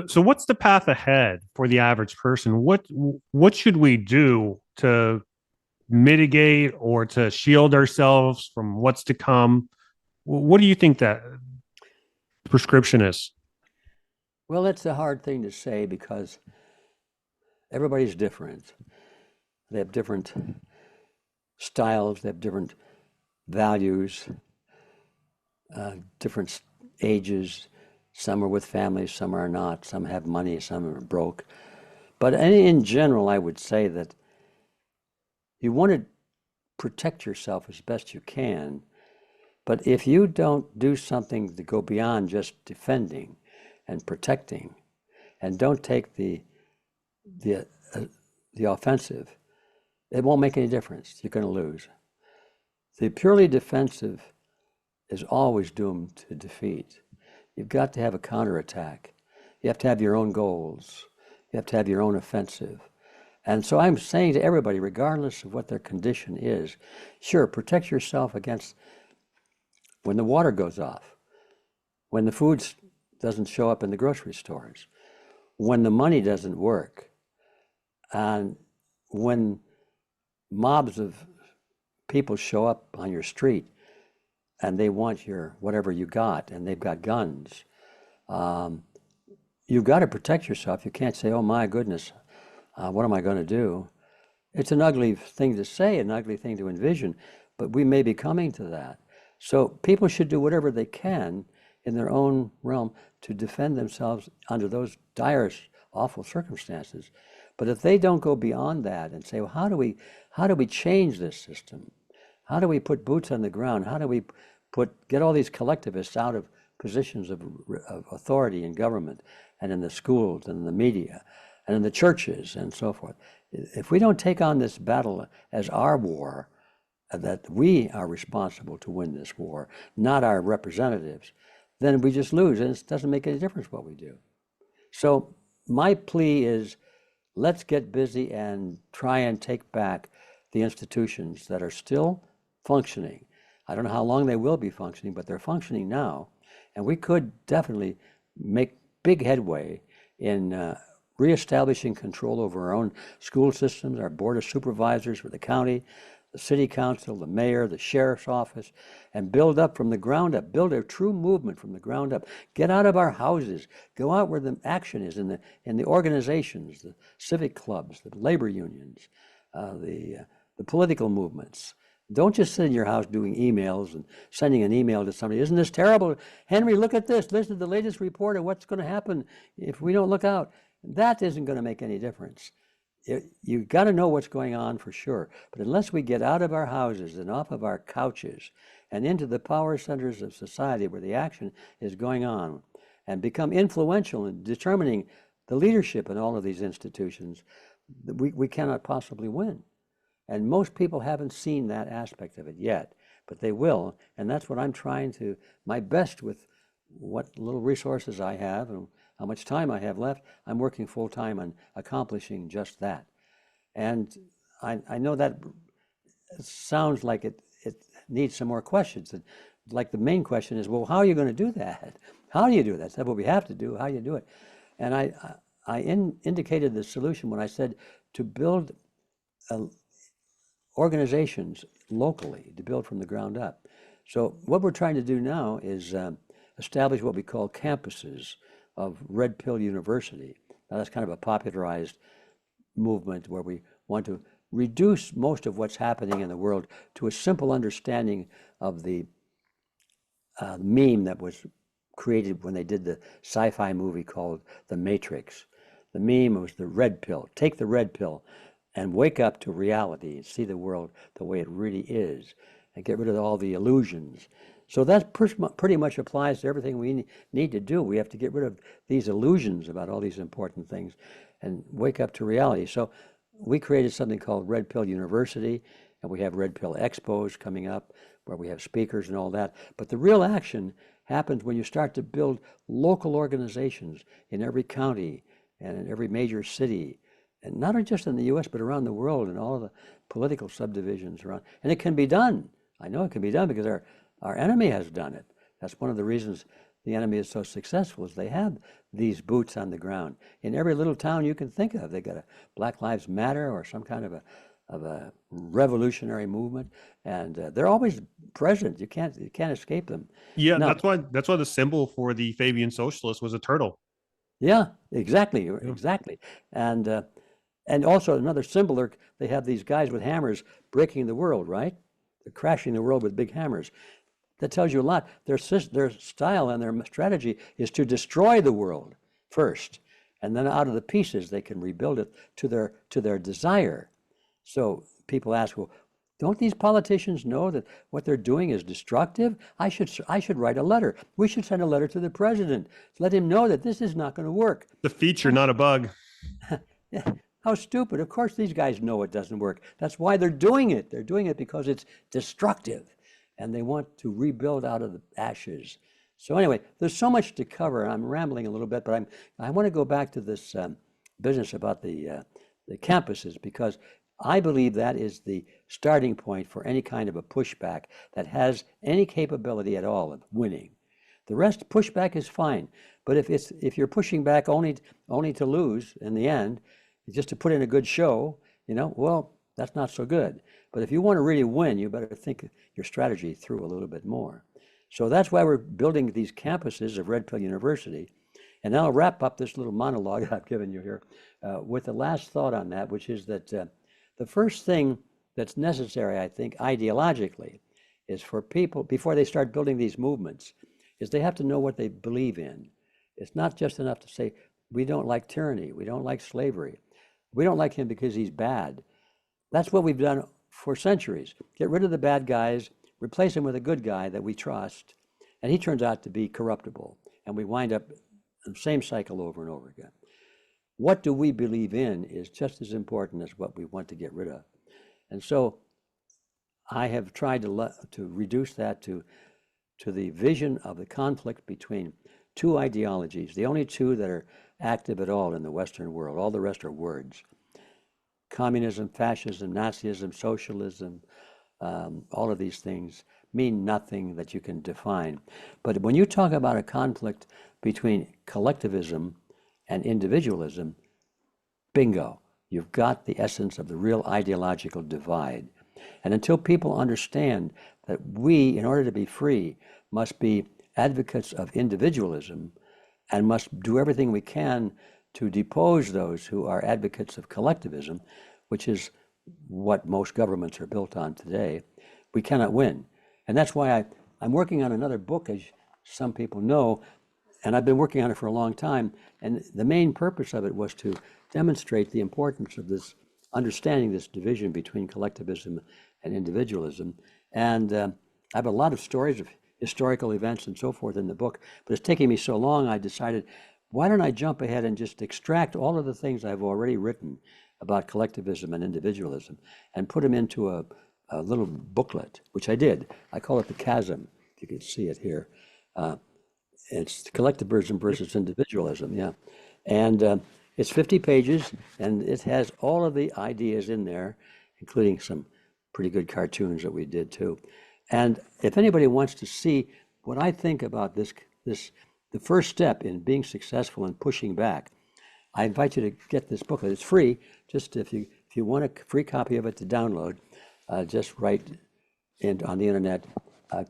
So what's the path ahead for the average person? What should we do to mitigate or to shield ourselves from what's to come? What do you think that prescription is? Well, it's a hard thing to say because everybody's different. They have different styles, they have different values, different ages. Some are with families, some are not. Some have money, some are broke. But in general, I would say that you want to protect yourself as best you can, but if you don't do something to go beyond just defending and protecting, and don't take the offensive, it won't make any difference. You're going to lose. The purely defensive is always doomed to defeat. You've got to have a counterattack. You have to have your own goals. You have to have your own offensive. And so I'm saying to everybody, regardless of what their condition is, sure, protect yourself against when the water goes off, when the food doesn't show up in the grocery stores, when the money doesn't work, and when mobs of people show up on your street and they want your whatever you got and they've got guns. You've got to protect yourself. You can't say, oh my goodness, what am I going to do? It's an ugly thing to say, an ugly thing to envision, but we may be coming to that. So people should do whatever they can in their own realm to defend themselves under those dire, awful circumstances. But if they don't go beyond that and say, well, how do we change this system? How do we put boots on the ground? How do we get all these collectivists out of positions of authority in government and in the schools and in the media and in the churches and so forth? If we don't take on this battle as our war, that we are responsible to win this war, not our representatives, then we just lose, and it doesn't make any difference what we do. So my plea is, let's get busy and try and take back the institutions that are still functioning. I don't know how long they will be functioning, but they're functioning now. And we could definitely make big headway in reestablishing control over our own school systems, our board of supervisors for the county, the city council, the mayor, the sheriff's office, and build up from the ground up, build a true movement from the ground up. Get out of our houses, go out where the action is in the organizations, the civic clubs, the labor unions, the political movements. Don't just sit in your house doing emails and sending an email to somebody. Isn't this terrible? Henry, look at this. Listen to the latest report of what's going to happen if we don't look out. That isn't going to make any difference. You've got to know what's going on for sure. But unless we get out of our houses and off of our couches and into the power centers of society where the action is going on and become influential in determining the leadership in all of these institutions, we cannot possibly win. And most people haven't seen that aspect of it yet, but they will. And that's what I'm trying to, my best with what little resources I have and how much time I have left. I'm working full time on accomplishing just that. And I know that sounds like it needs some more questions. And like the main question is, well, how are you going to do that? How do you do that? That's what we have to do. How do you do it? And I indicated the solution when I said to build organizations locally, to build from the ground up. So what we're trying to do now is establish what we call campuses of Red Pill University. Now that's kind of a popularized movement where we want to reduce most of what's happening in the world to a simple understanding of the meme that was created when they did the sci-fi movie called The Matrix. The meme was the red pill. Take the red pill and wake up to reality and see the world the way it really is and get rid of all the illusions. So that pretty much applies to everything we need to do. We have to get rid of these illusions about all these important things and wake up to reality. So we created something called Red Pill University, and we have Red Pill Expos coming up where we have speakers and all that. But the real action happens when you start to build local organizations in every county and in every major city, and not just in the US, but around the world and all the political subdivisions around. And it can be done. I know it can be done because our enemy has done it. That's one of the reasons the enemy is so successful, is they have these boots on the ground. In every little town you can think of, they got a Black Lives Matter or some kind of a revolutionary movement, and they're always present. You can't escape them. Yeah, Now, that's why the symbol for the Fabian Socialist was a turtle. yeah, exactly, exactly. And also another symbol, they have these guys with hammers breaking the world, right? They're crashing the world with big hammers. That tells you a lot. Their style and their strategy is to destroy the world first, and then out of the pieces they can rebuild it to their desire. So people ask, well, don't these politicians know that what they're doing is destructive? I should write a letter. We should send a letter to the president to let him know that this is not going to work. The feature, not a bug. How stupid. Of course these guys know it doesn't work. That's why they're doing it. They're doing it because it's destructive. And they want to rebuild out of the ashes So anyway, there's so much to cover. I'm rambling a little bit, but I want to go back to this business about the campuses, because I believe that is the starting point for any kind of a pushback that has any capability at all of winning. The rest, pushback is fine, but if you're pushing back only to lose in the end, just to put in a good show, well, that's not so good. But if you want to really win, you better think your strategy through a little bit more. So that's why we're building these campuses of Red Pill University. And I'll wrap up this little monologue that I've given you here with the last thought on that, which is that the first thing that's necessary, I think, ideologically, is for people, before they start building these movements, is they have to know what they believe in. It's not just enough to say, we don't like tyranny, we don't like slavery, we don't like him because he's bad. That's what we've done for centuries. Get rid of the bad guys, replace him with a good guy that we trust, and he turns out to be corruptible. And we wind up in the same cycle over and over again. What do we believe in is just as important as what we want to get rid of. And so I have tried to reduce that to the vision of the conflict between two ideologies, the only two that are active at all in the Western world. All the rest are words. Communism, fascism, Nazism, socialism, all of these things mean nothing that you can define. But when you talk about a conflict between collectivism and individualism, bingo, you've got the essence of the real ideological divide. And until people understand that we, in order to be free, must be advocates of individualism and must do everything we can to depose those who are advocates of collectivism, which is what most governments are built on today, we cannot win. And that's why I'm working on another book, as some people know, and I've been working on it for a long time. And the main purpose of it was to demonstrate the importance of this, understanding this division between collectivism and individualism. And I have a lot of stories of historical events and so forth in the book, but it's taking me so long, I decided, why don't I jump ahead and just extract all of the things I've already written about collectivism and individualism and put them into a little booklet, which I did. I call it The Chasm, if you can see it here. It's collectivism versus individualism, yeah. And it's 50 pages, and it has all of the ideas in there, including some pretty good cartoons that we did too. And if anybody wants to see what I think about this, the first step in being successful and pushing back, I invite you to get this booklet. It's free. Just if you want a free copy of it to download, just write on the internet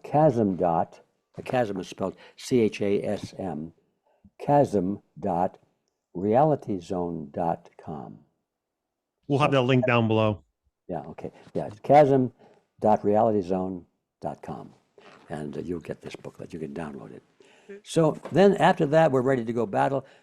chasm dot. The chasm is spelled CHASM. chasm.realityzone.com. We'll have that link down below. Yeah. Okay. Yeah. It's chasm.realityzone.com, and you'll get this booklet. You can download it. So then after that, we're ready to go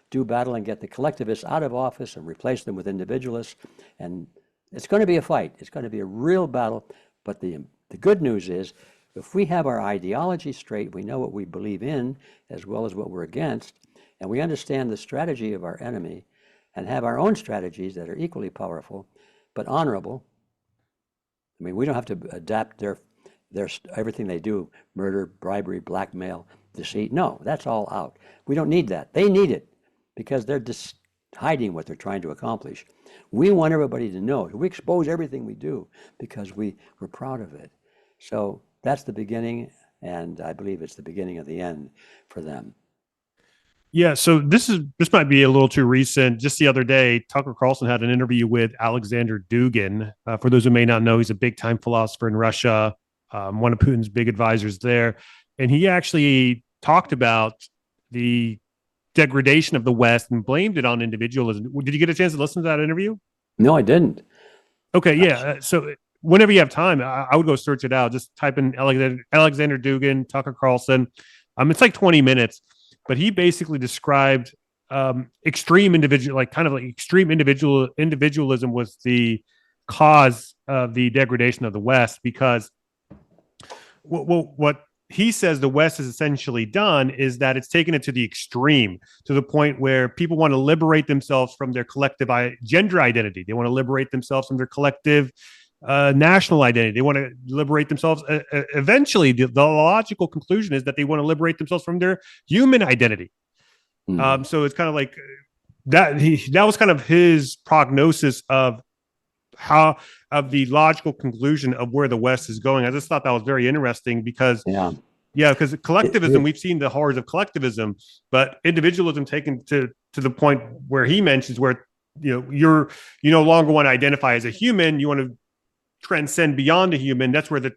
do battle and get the collectivists out of office and replace them with individualists. And it's going to be a fight. It's going to be a real battle. But the good news is, if we have our ideology straight, we know what we believe in as well as what we're against, and we understand the strategy of our enemy and have our own strategies that are equally powerful but honorable. I mean, we don't have to adapt their everything they do, murder, bribery, blackmail, deceit. No, that's all out. We don't need that. They need it because they're just hiding what they're trying to accomplish. We want everybody to know. We expose everything we do because we're proud of it. So that's the beginning, and I believe it's the beginning of the end for them. Yeah, so this might be a little too recent. Just the other day, Tucker Carlson had an interview with Alexander Dugin. For those who may not know, he's a big-time philosopher in Russia, one of Putin's big advisors there. And he actually talked about the degradation of the West and blamed it on individualism. Did you get a chance to listen to that interview? No, I didn't. Okay, yeah. So whenever you have time, I would go search it out. Just type in Alexander Dugin, Tucker Carlson. It's like 20 minutes, but he basically described extreme individualism was the cause of the degradation of the West, because what he says the West has essentially done is that it's taken it to the extreme, to the point where people want to liberate themselves from their collective gender identity. They want to liberate themselves from their collective national identity. They want to liberate themselves. Eventually, the logical conclusion is that they want to liberate themselves from their human identity. So it's kind of like that. That was kind of his prognosis of how of the logical conclusion of where the West is going. I just thought that was very interesting because Yeah. because collectivism, we've seen the horrors of collectivism, but individualism taken to the point where he mentions where you no longer want to identify as a human, you want to transcend beyond a human. That's where the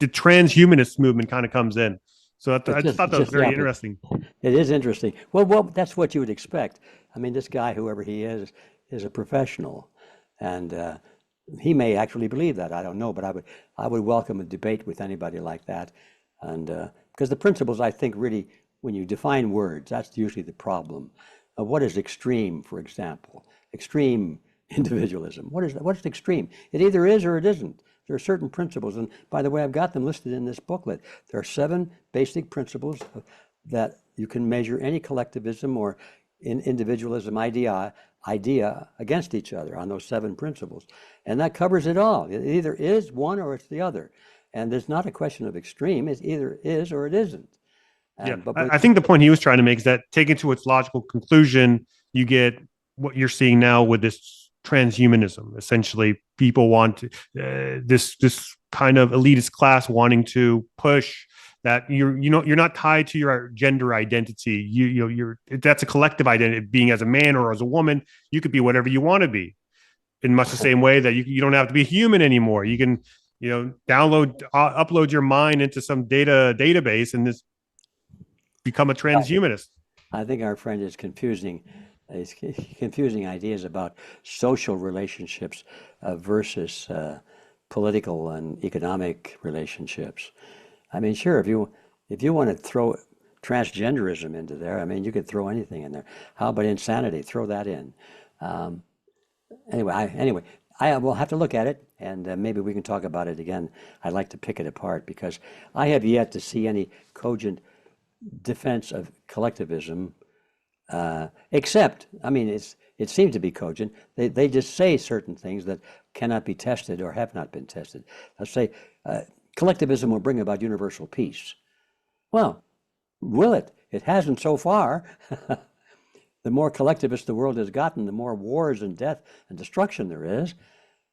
transhumanist movement kind of comes in. So I just thought that was very interesting. It is interesting. Well, that's what you would expect. I mean, this guy, whoever he is a professional, and he may actually believe that. I don't know, but I would welcome a debate with anybody like that, and because the principles, I think, really, when you define words, that's usually the problem. What is extreme, for example? Extreme individualism. What is that? What's extreme? It either is or it isn't. There are certain principles, and by the way, I've got them listed in this booklet. There are 7 basic principles that you can measure any collectivism or individualism idea against each other on those 7 principles, and that covers it all. It either is one or it's the other, and there's not a question of extreme. It either is or it isn't. I think the point he was trying to make is that taken to its logical conclusion, you get what you're seeing now with this transhumanism. Essentially, people want this kind of elitist class wanting to push that you're not tied to your gender identity. You're that's a collective identity. Being as a man or as a woman, you could be whatever you want to be. In much the same way that you don't have to be human anymore. You can upload your mind into some database and this become a transhumanist. I think our friend is confusing ideas about social relationships versus political and economic relationships. I mean, sure, if you want to throw transgenderism into there, I mean, you could throw anything in there. How about insanity? Throw that in. Um, anyway, I will have to look at it, and maybe we can talk about it again. I'd like to pick it apart because I have yet to see any cogent defense of collectivism, except, I mean, it seems to be cogent. They just say certain things that cannot be tested or have not been tested. Let's say collectivism will bring about universal peace. Well, will it? It hasn't so far. The more collectivist the world has gotten, the more wars and death and destruction there is.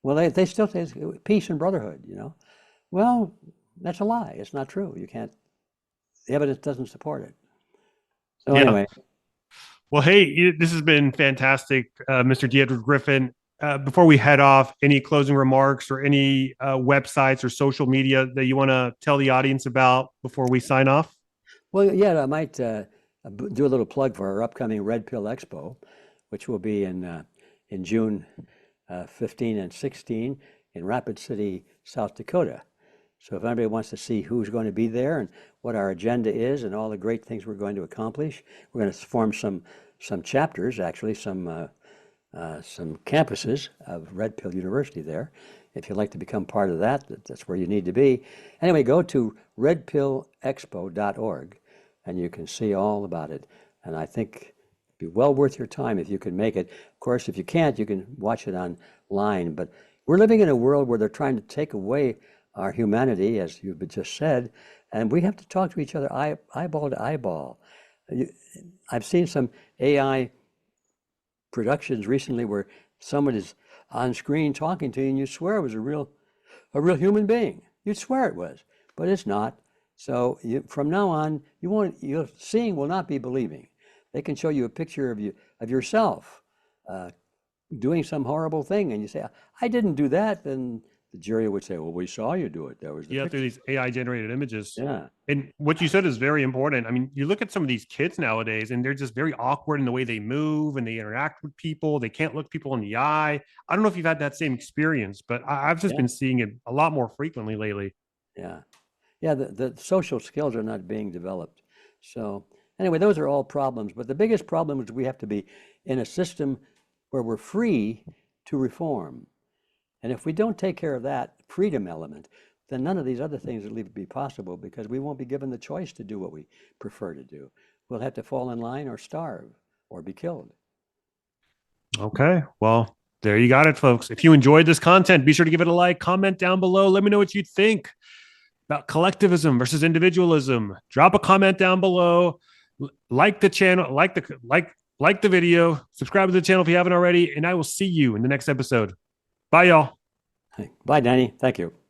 Well, they still say peace and brotherhood, Well, that's a lie. It's not true. You can't, the evidence doesn't support it. So anyway. Well, hey, this has been fantastic, Mr. Edward Griffin. Before we head off, any closing remarks or any websites or social media that you want to tell the audience about before we sign off? Well, yeah, I might do a little plug for our upcoming Red Pill Expo, which will be in June 15 and 16 in Rapid City, South Dakota. So if anybody wants to see who's going to be there and what our agenda is and all the great things we're going to accomplish, we're going to form some chapters, actually, some campuses of Red Pill University there. If you'd like to become part of that, that's where you need to be. Anyway, go to redpillexpo.org and you can see all about it. And I think it'd be well worth your time if you can make it. Of course, if you can't, you can watch it online. But we're living in a world where they're trying to take away our humanity, as you've just said, and we have to talk to each other eyeball to eyeball. I've seen some AI productions recently where someone is on screen talking to you and you swear it was a real human being. You'd swear it was, but it's not. So from now on, your seeing will not be believing. They can show you a picture of yourself doing some horrible thing, and you say, "I didn't do that," then the jury would say, "Well, we saw you do it. That was the picture." Through these AI generated images. Yeah. And what you said is very important. I mean, you look at some of these kids nowadays and they're just very awkward in the way they move and they interact with people. They can't look people in the eye. I don't know if you've had that same experience, but I've just been seeing it a lot more frequently lately. Yeah. Yeah, the social skills are not being developed. So anyway, those are all problems. But the biggest problem is we have to be in a system where we're free to reform. And if we don't take care of that freedom element, then none of these other things will even be possible because we won't be given the choice to do what we prefer to do. We'll have to fall in line or starve or be killed. Okay. Well, There you got it, folks. If you enjoyed this content, be sure to give it a like, comment down below. Let me know what you think about collectivism versus individualism. Drop a comment down below. Like the channel, like the video, subscribe to the channel if you haven't already, and I will see you in the next episode. Bye, y'all. Bye, Danny. Thank you.